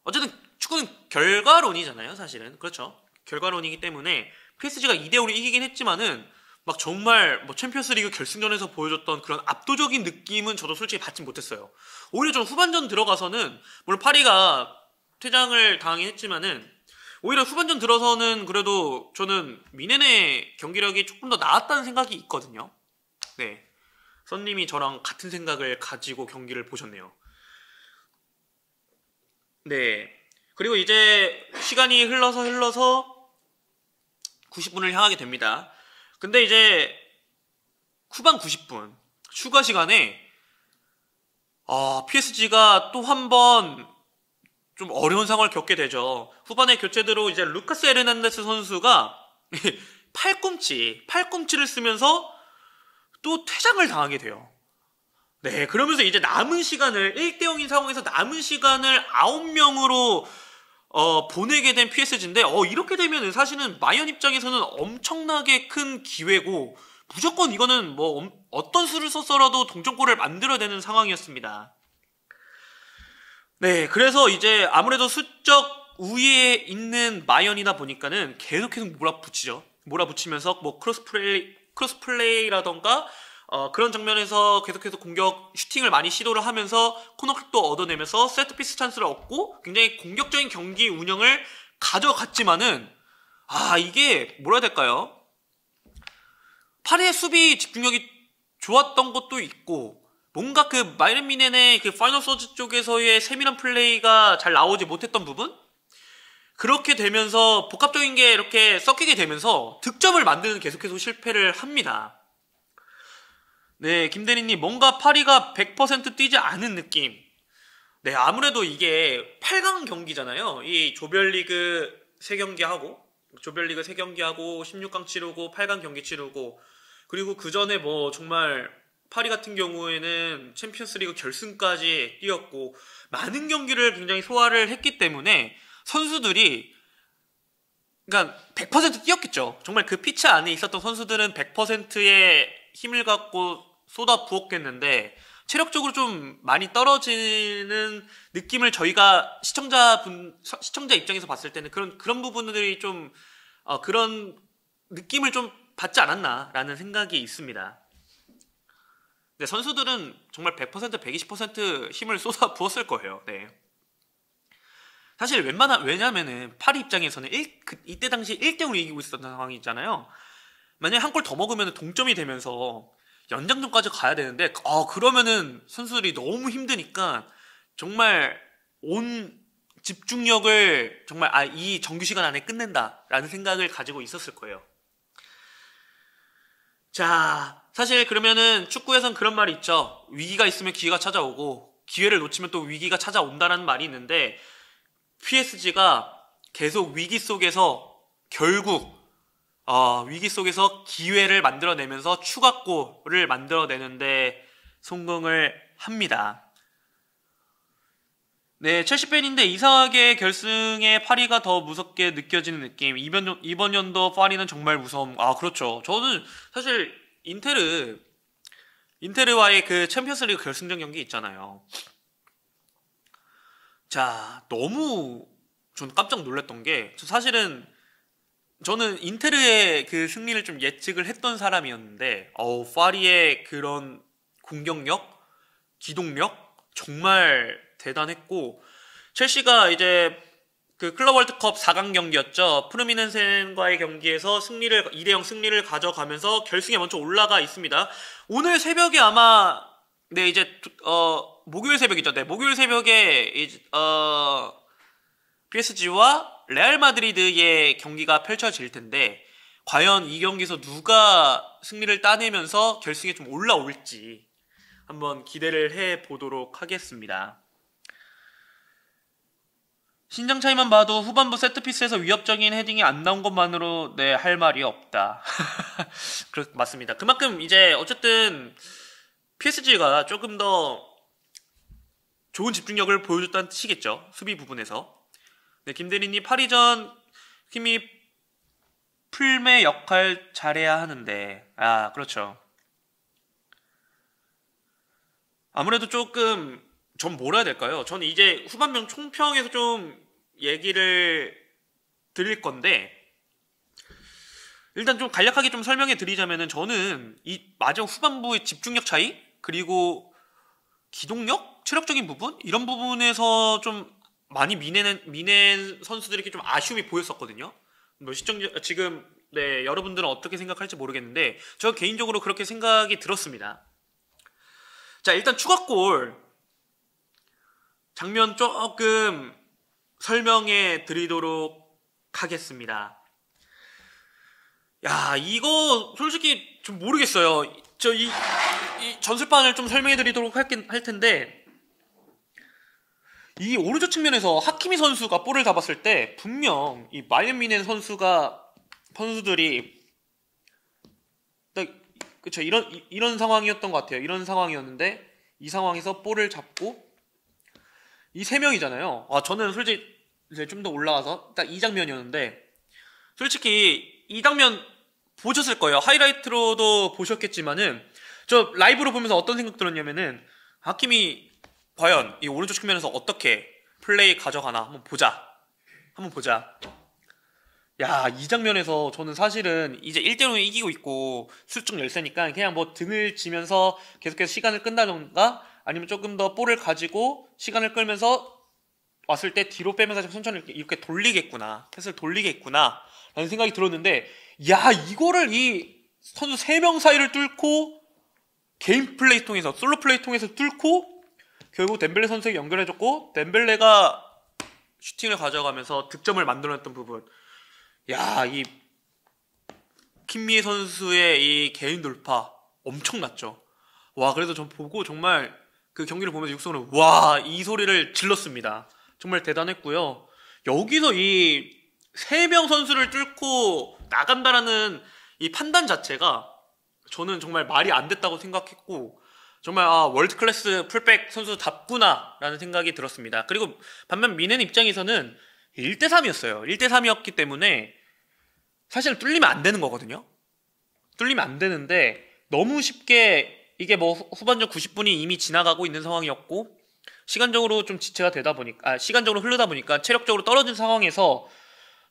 [SPEAKER 1] 어쨌든 축구는 결과론이잖아요, 사실은. 그렇죠. 결과론이기 때문에 PSG가 2대5로 이기긴 했지만은 막 정말 챔피언스리그 결승전에서 보여줬던 그런 압도적인 느낌은 저도 솔직히 받지 못했어요. 오히려 좀 후반전 들어가서는, 물론 파리가 퇴장을 당하긴 했지만은 오히려 후반전 들어서는 그래도 저는 뮌헨의 경기력이 조금 더 나았다는 생각이 있거든요. 네, 선님이 저랑 같은 생각을 가지고 경기를 보셨네요. 네, 그리고 이제 시간이 흘러서 90분을 향하게 됩니다. 근데 이제 후반 90분 추가 시간에 PSG가 또 한 번 좀 어려운 상황을 겪게 되죠. 후반에 교체대로 이제 루카스 에르난데스 선수가 팔꿈치를 쓰면서 또 퇴장을 당하게 돼요. 네, 그러면서 이제 남은 시간을 1대0인 상황에서 남은 시간을 9명으로 보내게 된 PSG인데 이렇게 되면은 사실은 마이언 입장에서는 엄청나게 큰 기회고 무조건 이거는 뭐 어떤 수를 썼어라도 동점골을 만들어내는 상황이었습니다. 네, 그래서 이제 아무래도 수적 우위에 있는 마이언이다 보니까는 계속 몰아붙이죠. 몰아붙이면서 뭐 크로스플레이라던가 그런 장면에서 계속해서 공격 슈팅을 많이 시도를 하면서 코너킥도 얻어내면서 세트피스 찬스를 얻고 굉장히 공격적인 경기 운영을 가져갔지만은 이게 뭐라 해야 될까요? 파리의 수비 집중력이 좋았던 것도 있고 뭔가 그 마이언 미넨의 그 파이널 서즈 쪽에서의 세밀한 플레이가 잘 나오지 못했던 부분? 그렇게 되면서 복합적인 게 이렇게 섞이게 되면서 득점을 만드는 계속해서 실패를 합니다. 네, 김대리님 뭔가 파리가 100% 뛰지 않은 느낌. 네, 아무래도 이게 8강 경기잖아요. 이 조별리그 3경기 하고 16강 치르고 8강 경기 치르고 그리고 그 전에 뭐 정말 파리 같은 경우에는 챔피언스리그 결승까지 뛰었고 많은 경기를 굉장히 소화를 했기 때문에 선수들이 그러니까 100% 뛰었겠죠. 정말 그 피치 안에 있었던 선수들은 100%의 힘을 갖고 쏟아 부었겠는데 체력적으로 좀 많이 떨어지는 느낌을 저희가 시청자 입장에서 봤을 때는 그런 부분들이 좀 그런 느낌을 좀 받지 않았나라는 생각이 있습니다. 근데 선수들은 정말 100%, 120% 힘을 쏟아 부었을 거예요. 네. 사실 왜냐면은 파리 입장에서는 이때 당시 1대0으로 이기고 있었던 상황이 있잖아요. 만약에 한 골 더 먹으면 동점이 되면서 연장전까지 가야 되는데 그러면은 선수들이 너무 힘드니까 정말 온 집중력을 정말 이 정규 시간 안에 끝낸다라는 생각을 가지고 있었을 거예요. 자, 사실 그러면은 축구에선 그런 말이 있죠. 위기가 있으면 기회가 찾아오고 기회를 놓치면 또 위기가 찾아온다는 말이 있는데 PSG가 계속 위기 속에서 결국 위기 속에서 기회를 만들어내면서 추가골을 만들어내는데 성공을 합니다. 네, 첼시 팬인데 이상하게 결승에 파리가 더 무섭게 느껴지는 느낌. 이번 연도 파리는 정말 무서움. 그렇죠. 저는 사실 인테르와의 그 챔피언스리그 결승전 경기 있잖아요. 자, 너무 전 깜짝 놀랐던 게 사실은 저는 인테르의 그 승리를 좀 예측을 했던 사람이었는데 파리의 그런 공격력, 기동력 정말 대단했고 첼시가 이제 그 클럽 월드컵 4강 경기였죠. 프르미넨센과의 경기에서 2대0 승리를 가져가면서 결승에 먼저 올라가 있습니다. 오늘 새벽에 아마 이제 목요일 새벽이죠. 네, 목요일 새벽에 PSG와 레알 마드리드의 경기가 펼쳐질 텐데 과연 이 경기에서 누가 승리를 따내면서 결승에 좀 올라올지 한번 기대를 해보도록 하겠습니다. 신장 차이만 봐도 후반부 세트피스에서 위협적인 헤딩이 안 나온 것만으로 할 말이 없다. 맞습니다. 그만큼 이제 어쨌든 PSG가 조금 더 좋은 집중력을 보여줬다는 뜻이겠죠. 수비 부분에서. 네, 김대리님 파리전 팀이 풀매 역할 잘해야 하는데 그렇죠. 아무래도 조금 전 뭐라 해야 될까요? 저는 이제 후반면 총평에서 좀 얘기를 드릴 건데 일단 좀 간략하게 좀 설명해 드리자면은 저는 이 마지막 후반부의 집중력 차이 그리고 기동력, 체력적인 부분 이런 부분에서 좀 많이 미넨 선수들에게 좀 아쉬움이 보였었거든요. 뭐 지금 여러분들은 어떻게 생각할지 모르겠는데 저 개인적으로 그렇게 생각이 들었습니다. 자, 일단 추가골 장면 조금 설명해 드리도록 하겠습니다. 야, 이거 솔직히 좀 모르겠어요. 저 이 전술판을 좀 설명해 드리도록 할 텐데 이 오른쪽 측면에서 하키미 선수가 볼을 잡았을 때 분명 이 마이언 미넨 선수가 선수들이 딱 그쵸 이런 상황이었던 것 같아요. 이런 상황이었는데 이 상황에서 볼을 잡고 이 세 명이잖아요. 저는 솔직히 이제 좀 더 올라가서 딱 이 장면이었는데 솔직히 이 장면 보셨을 거예요. 하이라이트로도 보셨겠지만은 저 라이브로 보면서 어떤 생각 들었냐면은 하킴이 과연 이 오른쪽 측면에서 어떻게 플레이 가져가나 한번 보자. 야, 이 장면에서 저는 사실은 이제 1대0로 이기고 있고 수적 열세니까 그냥 뭐 등을 지면서 계속해서 시간을 끈다던가 아니면 조금 더 볼을 가지고 시간을 끌면서 왔을 때 뒤로 빼면서 천천히 이렇게 돌리겠구나. 패스를 돌리겠구나. 라는 생각이 들었는데 야, 이거를 이 선수 3명 사이를 뚫고 개인 플레이 통해서 솔로 플레이 통해서 뚫고 결국 덴벨레 선수에게 연결해줬고 덴벨레가 슈팅을 가져가면서 득점을 만들어냈던 부분. 야, 이 킴미에 선수의 이 개인 돌파 엄청났죠. 와, 그래서 전 보고 정말 그 경기를 보면서 육성으로 와, 이 소리를 질렀습니다. 정말 대단했고요. 여기서 이 3명 선수를 뚫고 나간다라는 이 판단 자체가 저는 정말 말이 안 됐다고 생각했고 정말 월드 클래스 풀백 선수답구나 라는 생각이 들었습니다. 그리고 반면 미넨 입장에서는 1대3이었어요. 1대3이었기 때문에 사실 뚫리면 안 되는 거거든요. 뚫리면 안 되는데 너무 쉽게 이게 뭐 후반전 90분이 이미 지나가고 있는 상황이었고 시간적으로 좀 지체가 되다 보니까 시간적으로 흐르다 보니까 체력적으로 떨어진 상황에서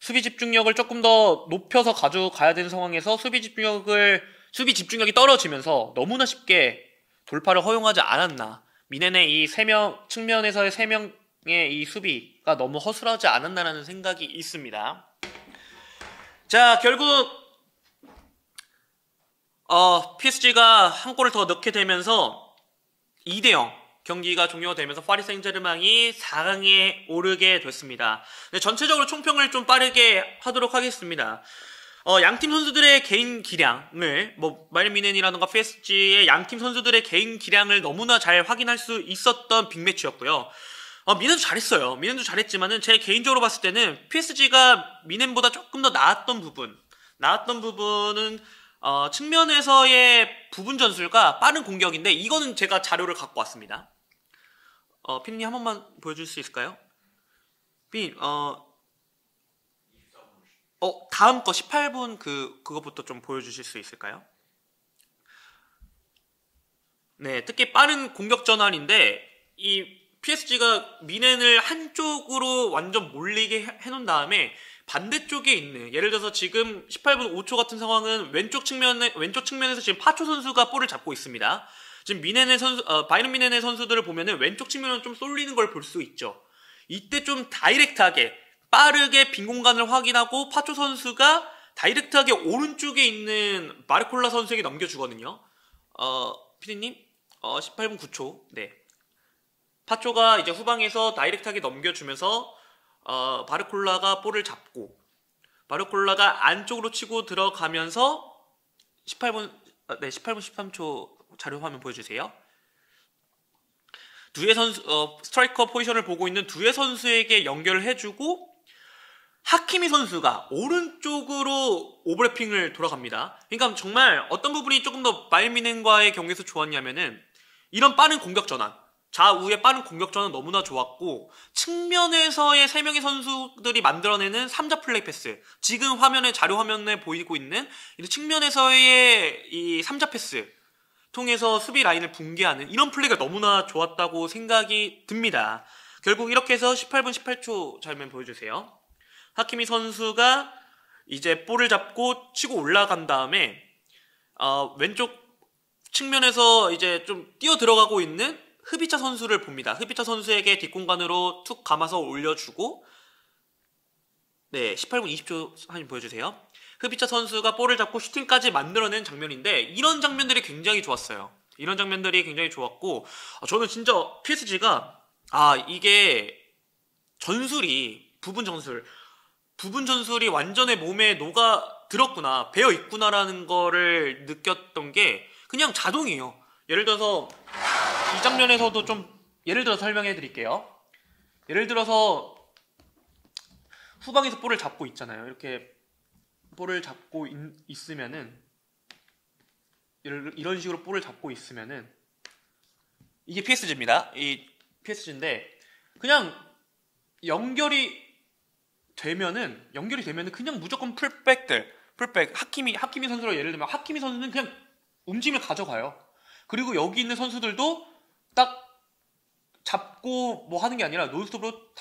[SPEAKER 1] 수비 집중력을 조금 더 높여서 가져가야 되는 상황에서 수비 집중력이 떨어지면서 너무나 쉽게 돌파를 허용하지 않았나. 미넨의 이 3명 측면에서의 3명의 이 수비가 너무 허술하지 않았나라는 생각이 있습니다. 자, 결국 PSG가 한 골을 더 넣게 되면서 2대0 경기가 종료가 되면서 파리 생제르맹이 4강에 오르게 됐습니다. 네, 전체적으로 총평을 좀 빠르게 하도록 하겠습니다. 양팀 선수들의 개인 기량을 바이에른 뮌헨이라던가 PSG의 양팀 선수들의 개인 기량을 너무나 잘 확인할 수 있었던 빅매치였고요. 뮌헨도 잘했어요. 뮌헨도 잘했지만은 제 개인적으로 봤을 때는 PSG가 뮌헨보다 조금 더 나았던 부분은 측면에서의 부분 전술과 빠른 공격인데 이거는 제가 자료를 갖고 왔습니다. 피디님 한 번만 보여줄 수 있을까요? 피디님, 다음 거 18분 그거부터 좀 보여주실 수 있을까요? 네, 특히 빠른 공격 전환인데 이 PSG가 뮌헨을 한쪽으로 완전 몰리게 해놓은 다음에 반대쪽에 있는 예를 들어서 지금 18분 5초 같은 상황은 왼쪽 측면에서 지금 파초 선수가 볼을 잡고 있습니다. 지금 바이에른 뮌헨의 선수들을 보면은 왼쪽 측면은 좀 쏠리는 걸 볼 수 있죠. 이때 좀 다이렉트하게 빠르게 빈 공간을 확인하고 파초 선수가 다이렉트하게 오른쪽에 있는 마르콜라 선수에게 넘겨주거든요. 피디님, 18분 9초. 네. 파초가 이제 후방에서 다이렉트하게 넘겨주면서 바르콜라가 볼을 잡고 바르콜라가 안쪽으로 치고 들어가면서 18분 13초 자료 화면 보여주세요. 두에 선수 스트라이커 포지션을 보고 있는 두에 선수에게 연결을 해주고 하키미 선수가 오른쪽으로 오버래핑을 돌아갑니다. 그러니까 정말 어떤 부분이 조금 더 바이에른 뮌헨과의 경기에서 좋았냐면은 이런 빠른 공격 전환, 좌우의 빠른 공격 전환 너무나 좋았고 측면에서의 3명의 선수들이 만들어내는 3자 플레이 패스, 지금 자료 화면에 보이고 있는 측면에서의 이 3자 패스 통해서 수비 라인을 붕괴하는 이런 플레이가 너무나 좋았다고 생각이 듭니다. 결국 이렇게 해서 18분 18초 장면 보여주세요. 하키미 선수가 이제 볼을 잡고 치고 올라간 다음에 왼쪽 측면에서 이제 좀 뛰어 들어가고 있는 흐비차 선수를 봅니다. 흐비차 선수에게 뒷공간으로 툭 감아서 올려주고 네, 18분 20초 한번 보여주세요. 흐비차 선수가 볼을 잡고 슈팅까지 만들어낸 장면인데 이런 장면들이 굉장히 좋았어요. 이런 장면들이 굉장히 좋았고 저는 진짜 PSG가 이게 부분 전술이 완전히 몸에 녹아 들었구나, 배어 있구나라는 거를 느꼈던 게 그냥 자동이에요. 예를 들어서 이 장면에서도 좀 예를 들어서 설명해 드릴게요. 예를 들어서 후방에서 볼을 잡고 있잖아요. 이렇게 볼을 잡고 있으면은 이런 식으로 볼을 잡고 있으면은 이게 PSG입니다. 이 PSG인데 그냥 연결이 되면은 그냥 무조건 풀백 하키미 선수로 예를 들면 하키미 선수는 그냥 움직임을 가져가요. 그리고 여기 있는 선수들도 딱 잡고 뭐 하는 게 아니라 논스톱으로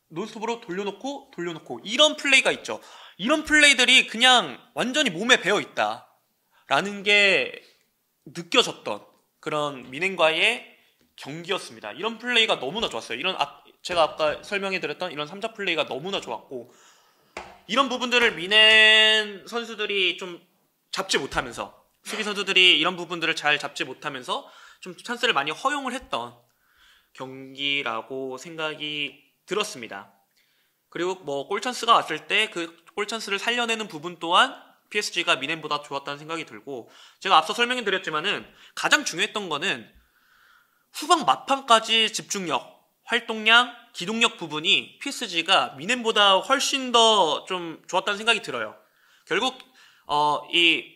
[SPEAKER 1] 논스톱으로 돌려놓고 이런 플레이가 있죠. 이런 플레이들이 그냥 완전히 몸에 배어 있다라는 게 느껴졌던 그런 미넨과의 경기였습니다. 이런 플레이가 너무나 좋았어요. 제가 아까 설명해드렸던 이런 3자 플레이가 너무나 좋았고, 이런 부분들을 미넨 선수들이 좀 잡지 못하면서, 수비 선수들이 이런 부분들을 잘 잡지 못하면서 좀 찬스를 많이 허용을 했던 경기라고 생각이 들었습니다. 그리고 뭐 골찬스가 왔을 때 그 골찬스를 살려내는 부분 또한 PSG가 미넨보다 좋았다는 생각이 들고, 제가 앞서 설명해 드렸지만은 가장 중요했던 거는 후방 막판까지 집중력, 활동량, 기동력 부분이 PSG가 미넨보다 훨씬 더 좀 좋았다는 생각이 들어요. 결국 이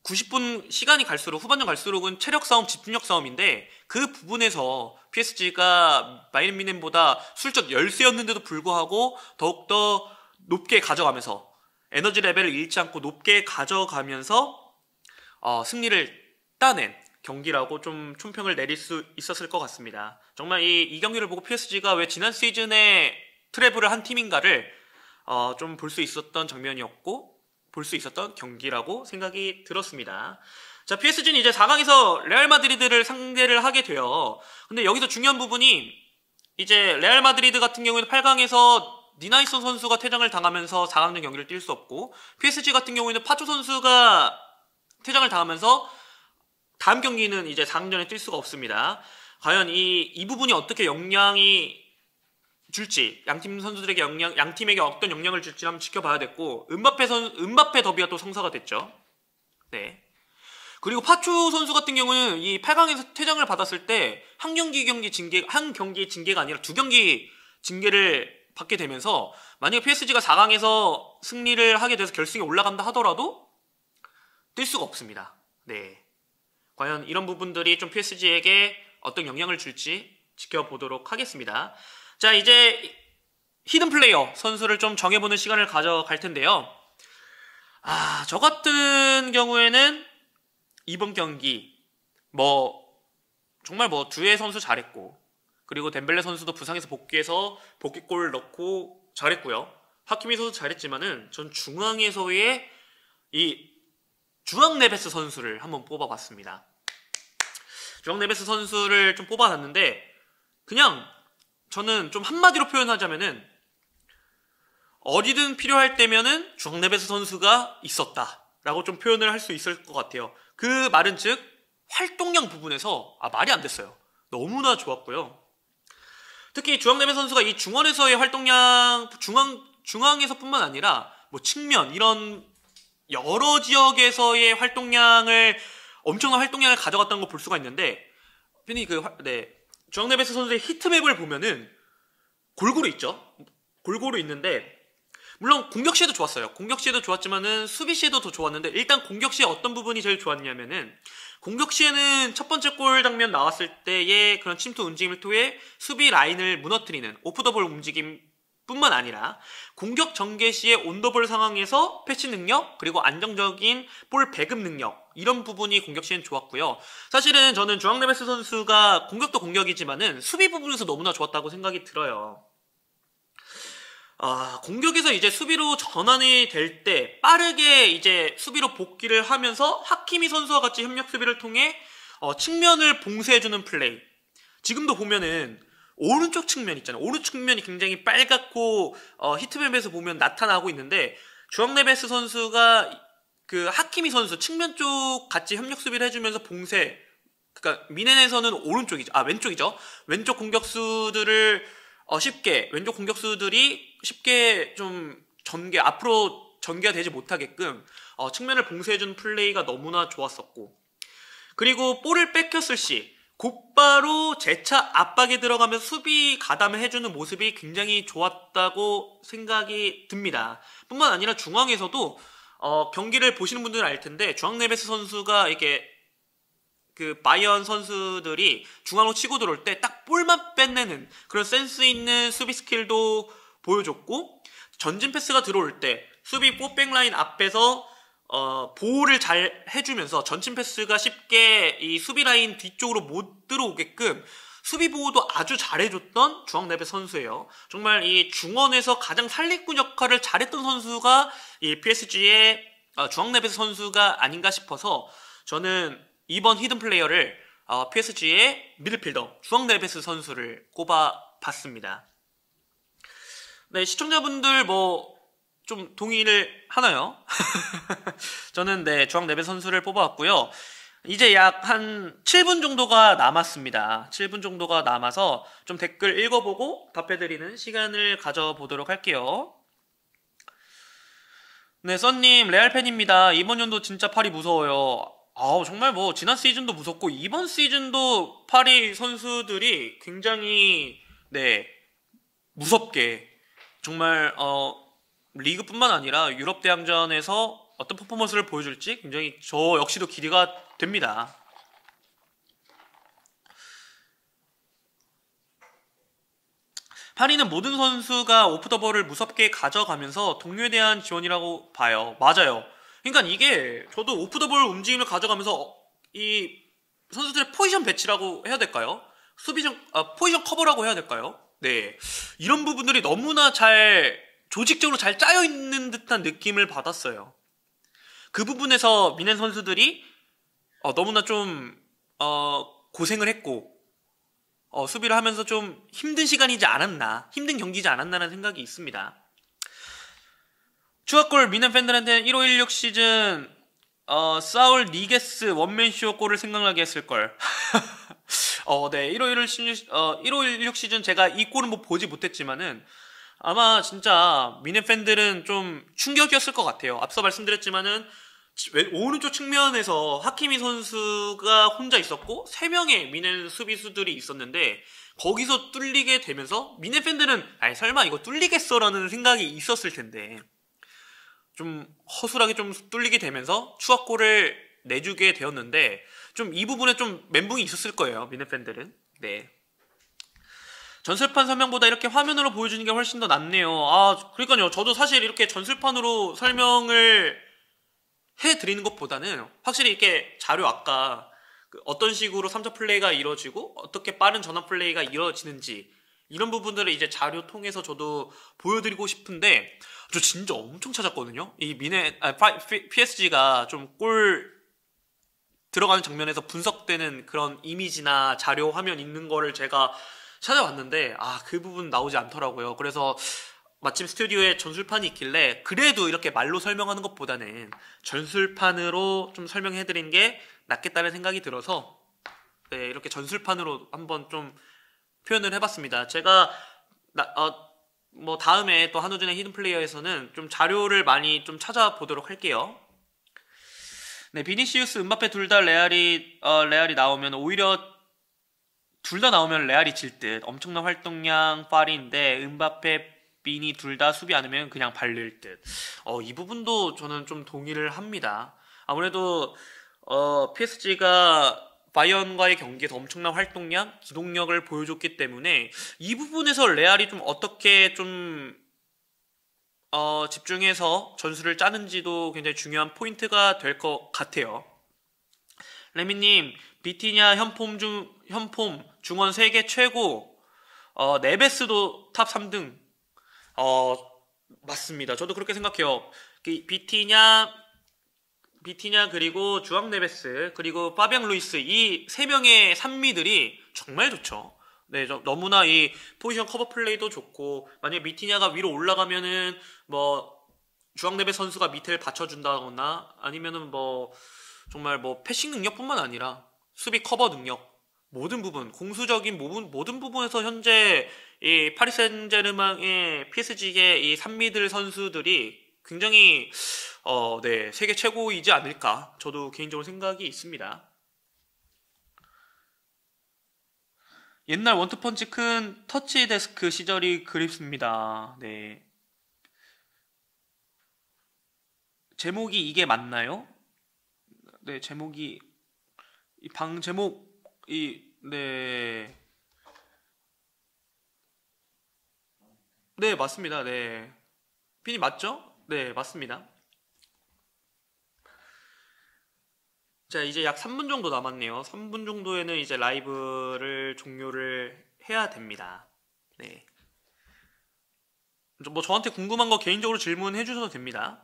[SPEAKER 1] 90분 시간이 갈수록, 후반전 갈수록은 체력 싸움, 집중력 싸움인데, 그 부분에서 PSG가 바이에른 뮌헨보다 슬쩍 열세였는데도 불구하고 더욱더 높게 가져가면서, 에너지 레벨을 잃지 않고 높게 가져가면서 승리를 따낸 경기라고 좀 총평을 내릴 수 있었을 것 같습니다. 정말 이 경기를 보고 PSG가 왜 지난 시즌에 트래블을 한 팀인가를 좀 볼 수 있었던 장면이었고, 볼 수 있었던 경기라고 생각이 들었습니다. 자, PSG는 이제 4강에서 레알 마드리드를 상대를 하게 돼요. 근데 여기서 중요한 부분이, 이제 레알 마드리드 같은 경우에는 8강에서 니나이손 선수가 퇴장을 당하면서 4강전 경기를 뛸 수 없고, PSG 같은 경우에는 파초 선수가 퇴장을 당하면서 다음 경기는 이제 4강전에 뛸 수가 없습니다. 과연 이 부분이 어떻게 영향이 줄지, 양팀 선수들에게 양팀에게 어떤 영향을 줄지 한번 지켜봐야 됐고, 은바페 더비가 또 성사가 됐죠. 네. 그리고 파추 선수 같은 경우는 이 8강에서 퇴장을 받았을 때 한 경기 징계가 아니라 2경기 징계를 받게 되면서, 만약에 PSG가 4강에서 승리를 하게 돼서 결승에 올라간다 하더라도 뛸 수가 없습니다. 네. 과연 이런 부분들이 좀 PSG에게 어떤 영향을 줄지 지켜보도록 하겠습니다. 자, 이제 히든 플레이어 선수를 좀 정해보는 시간을 가져갈 텐데요. 저 같은 경우에는 이번 경기 정말 두에 선수 잘했고, 그리고 덴벨레 선수도 부상에서 복귀해서 복귀골 넣고 잘했고요. 하키미 선수 잘했지만은 전 중앙에서의 이 주앙 네베스 선수를 한번 뽑아봤습니다. 주앙 네베스 선수를 좀 뽑아놨는데, 그냥 저는 좀 한마디로 표현하자면은, 어디든 필요할 때면은 주앙 네베스 선수가 있었다라고 좀 표현을 할 수 있을 것 같아요. 그 말은 즉 활동량 부분에서 말이 안 됐어요. 너무나 좋았고요. 특히 주앙 네베스 선수가 이 중원에서의 활동량, 중앙에서뿐만 아니라 측면, 이런 여러 지역에서의 엄청난 활동량을 가져갔다는 걸 볼 수가 있는데, 주앙 네베스 선수의 히트맵을 보면은 골고루 있죠. 골고루 있는데, 물론 공격 시에도 좋았어요. 공격 시에도 좋았지만은 수비 시에도 더 좋았는데, 일단 공격 시에 어떤 부분이 제일 좋았냐면은, 공격 시에는 첫 번째 골 장면 나왔을 때의 그런 침투 움직임을 통해 수비 라인을 무너뜨리는 오프 더 볼 움직임 뿐만 아니라, 공격 전개 시의 온더볼 상황에서 패치 능력, 그리고 안정적인 볼 배급 능력, 이런 부분이 공격 시엔 좋았고요. 사실은 저는 주앙 네베스 선수가 공격도 공격이지만은 수비 부분에서 너무나 좋았다고 생각이 들어요. 공격에서 이제 수비로 전환이 될 때 빠르게 이제 수비로 복귀를 하면서 하키미 선수와 같이 협력 수비를 통해 측면을 봉쇄해주는 플레이. 지금도 보면은 오른쪽 측면 있잖아요. 오른쪽 측면이 굉장히 빨갛고 히트맵에서 보면 나타나고 있는데, 주앙 네베스 선수가 그 하키미 선수 측면 쪽 같이 협력 수비를 해주면서 그러니까 미넨에서는 왼쪽이죠. 왼쪽 공격수들이 쉽게 좀 앞으로 전개가 되지 못하게끔 측면을 봉쇄해주는 플레이가 너무나 좋았었고, 그리고 볼을 뺏겼을 시 곧바로 재차 압박에 들어가면서 수비 가담을 해주는 모습이 굉장히 좋았다고 생각이 듭니다. 뿐만 아니라 중앙에서도 경기를 보시는 분들은 알 텐데 주앙 네베스 선수가 이렇게 그 바이언 선수들이 중앙으로 치고 들어올 때 딱 볼만 뺏내는 그런 센스 있는 수비 스킬도 보여줬고, 전진 패스가 들어올 때 수비 4백 라인 앞에서 보호를 잘 해주면서 전진 패스가 쉽게 이 수비 라인 뒤쪽으로 못 들어오게끔 수비 보호도 아주 잘해줬던 주앙 네베스 선수예요. 정말 이 중원에서 가장 살리꾼 역할을 잘했던 선수가 이 PSG의 주앙 네베스 선수가 아닌가 싶어서 저는 이번 히든 플레이어를 PSG의 미드필더 주앙 네베스 선수를 꼽아봤습니다. 네, 시청자분들 뭐 좀 동의를 하나요? 저는 네, 주앙 네베스 선수를 뽑아왔고요. 이제 약 한 7분 정도가 남았습니다. 7분 정도가 남아서 좀 댓글 읽어보고 답해드리는 시간을 가져보도록 할게요. 네, 썬님 레알 팬입니다. 이번 연도 진짜 파리 무서워요. 정말 뭐 지난 시즌도 무섭고 이번 시즌도 파리 선수들이 굉장히 네, 무섭게 정말 리그뿐만 아니라 유럽 대항전에서 어떤 퍼포먼스를 보여줄지 굉장히 저 역시도 기대가 됩니다. 파리는 모든 선수가 오프 더 볼을 무섭게 가져가면서 동료에 대한 지원이라고 봐요. 맞아요. 그러니까 이게 저도 오프 더 볼 움직임을 가져가면서 이 선수들의 포지션 배치라고 해야 될까요? 포지션 커버라고 해야 될까요? 네, 이런 부분들이 너무나 잘 조직적으로 잘 짜여 있는 듯한 느낌을 받았어요. 그 부분에서 미넨 선수들이 너무나 좀 고생을 했고 수비를 하면서 좀 힘든 시간이지 않았나, 힘든 경기지 않았나라는 생각이 있습니다. 추가골 미넨 팬들한테는 1516 시즌 사울 니게스 원맨쇼 골을 생각나게 했을걸. 네, 1516 시즌 제가 이 골은 뭐 보지 못했지만은 아마 진짜 미넨 팬들은 좀 충격이었을 것 같아요. 앞서 말씀드렸지만은 오른쪽 측면에서 하키미 선수가 혼자 있었고 3명의 미넨 수비수들이 있었는데 거기서 뚫리게 되면서 미넨 팬들은 설마 이거 뚫리겠어라는 생각이 있었을 텐데 좀 허술하게 좀 뚫리게 되면서 추가골을 내주게 되었는데 좀 이 부분에 좀 멘붕이 있었을 거예요, 미넨 팬들은. 네. 전술판 설명보다 이렇게 화면으로 보여주는 게 훨씬 더 낫네요. 그러니까요. 저도 사실 이렇게 전술판으로 설명을 해드리는 것보다는 확실히 이렇게 자료 아까 어떤 식으로 3차 플레이가 이루어지고 어떻게 빠른 전환 플레이가 이루어지는지 이런 부분들을 이제 자료 통해서 저도 보여드리고 싶은데 저 진짜 엄청 찾았거든요. 이 PSG가 좀 골 들어가는 장면에서 분석되는 그런 이미지나 자료 화면 있는 거를 제가 찾아왔는데 그 부분 나오지 않더라고요. 그래서 마침 스튜디오에 전술판이 있길래 그래도 이렇게 말로 설명하는 것보다는 전술판으로 좀 설명해드리는 게 낫겠다는 생각이 들어서 네, 이렇게 전술판으로 한번 좀 표현을 해봤습니다. 제가 뭐 다음에 또 한우준의 히든 플레이어에서는 좀 자료를 많이 좀 찾아보도록 할게요. 네, 비니시우스, 음바페 둘 다 레알이 나오면 오히려 둘 다 나오면 레알이 질 듯. 엄청난 활동량 파리인데 음바페, 비니 둘 다 수비 않으면 그냥 발릴 듯. 이 부분도 저는 좀 동의를 합니다. 아무래도 PSG가 바이언과의 경기에서 엄청난 활동량, 기동력을 보여줬기 때문에 이 부분에서 레알이 좀 어떻게 좀 집중해서 전술을 짜는지도 굉장히 중요한 포인트가 될 것 같아요. 레미님, 비티냐 현폼 중원 세계 최고, 네베스도 탑 3등. 맞습니다. 저도 그렇게 생각해요. 비티냐 그리고 주앙 네베스 그리고 파비앙 루이스 이 3명의 산미들이 정말 좋죠. 네, 너무나 이 포지션 커버 플레이도 좋고 만약에 비티냐가 위로 올라가면은 뭐 주앙 네베스 선수가 밑을 받쳐준다거나 아니면은 뭐 정말 뭐 패싱 능력뿐만 아니라 수비 커버 능력 모든 부분 공수적인 모든 부분에서 현재 이 파리 생제르맹의 PSG의 이 산미들 선수들이 굉장히 네, 세계 최고이지 않을까 저도 개인적으로 생각이 있습니다. 옛날 원투펀치 큰 터치 데스크 시절이 그립습니다. 네. 제목이 이게 맞나요? 네, 제목이 이 방 제목이 네. 네, 맞습니다. 네. 핀이 맞죠? 네, 맞습니다. 자, 이제 약 3분 정도 남았네요. 3분 정도에는 이제 라이브를 종료를 해야 됩니다. 네. 뭐 저한테 궁금한 거 개인적으로 질문해 주셔도 됩니다.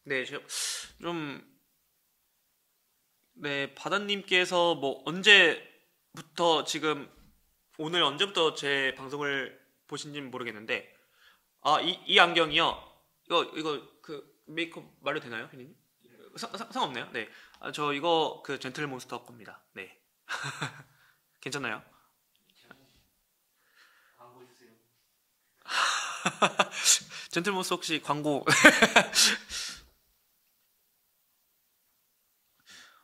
[SPEAKER 1] 네, 좀, 네, 바다님께서 뭐 언제부터 지금, 오늘 언제부터 제 방송을 보신지는 모르겠는데, 아, 이 안경이요? 그, 메이크업 말해도 되나요, 피디님? 상관없나요? 네. 아, 저 이거 그 젠틀몬스터 겁니다. 네. 괜찮나요? 젠틀몬스터 혹시 광고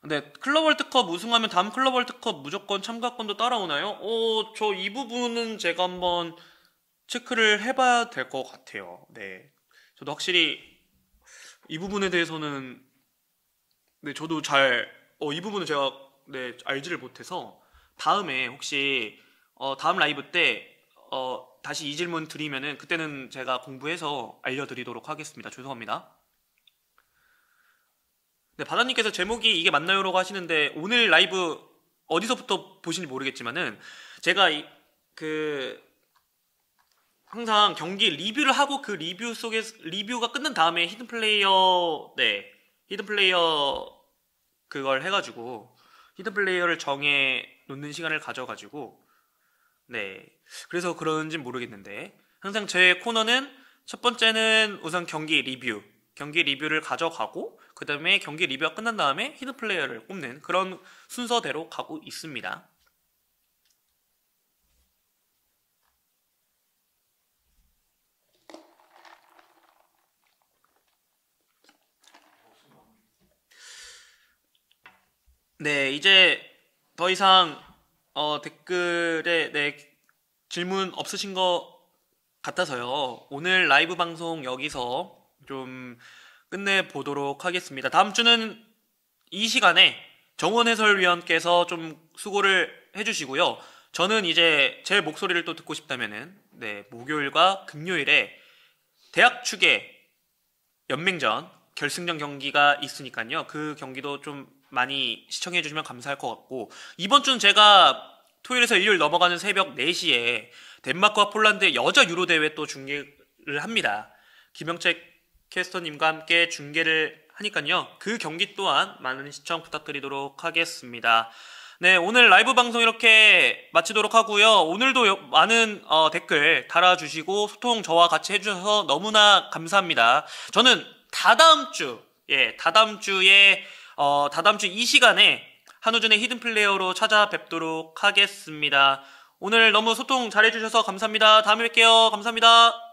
[SPEAKER 1] 네, 클럽 월드컵 우승하면 다음 클럽 월드컵 무조건 참가권도 따라오나요? 저 이 부분은 제가 한번 체크를 해봐야 될 것 같아요. 네. 저도 확실히 이 부분에 대해서는, 네, 저도 이 부분은 제가, 네, 알지를 못해서, 다음에 혹시, 다음 라이브 때, 다시 이 질문 드리면은, 그때는 제가 공부해서 알려드리도록 하겠습니다. 죄송합니다. 네, 바다님께서 제목이 이게 맞나요라고 하시는데 오늘 라이브 어디서부터 보시는지 모르겠지만은 제가 그 항상 경기 리뷰를 하고 그 리뷰 속에 리뷰가 끝난 다음에 히든 플레이어 네 히든 플레이어 그걸 해가지고 히든 플레이어를 정해 놓는 시간을 가져가지고 네 그래서 그런진 모르겠는데 항상 제 코너는 첫 번째는 우선 경기 리뷰를 가져가고 그 다음에 경기 리뷰가 끝난 다음에 히든 플레이어를 꼽는 그런 순서대로 가고 있습니다. 네, 이제 더 이상 댓글에 네, 질문 없으신 것 같아서요. 오늘 라이브 방송 여기서 좀 끝내보도록 하겠습니다. 다음 주는 이 시간에 정원 해설위원께서 좀 수고를 해주시고요. 저는 이제 제 목소리를 또 듣고 싶다면은 네, 목요일과 금요일에 대학 축의 연맹전 결승전 경기가 있으니까요. 그 경기도 좀 많이 시청해주시면 감사할 것 같고 이번 주는 제가 토요일에서 일요일 넘어가는 새벽 4시에 덴마크와 폴란드 여자 유로 대회 또 중계를 합니다. 김영책 캐스터님과 함께 중계를 하니까요. 그 경기 또한 많은 시청 부탁드리도록 하겠습니다. 네, 오늘 라이브 방송 이렇게 마치도록 하고요. 오늘도 많은 댓글 달아주시고 소통 저와 같이 해주셔서 너무나 감사합니다. 저는 다다음 주 이 시간에 한우준의 히든 플레이어로 찾아뵙도록 하겠습니다. 오늘 너무 소통 잘해주셔서 감사합니다. 다음에 뵐게요. 감사합니다.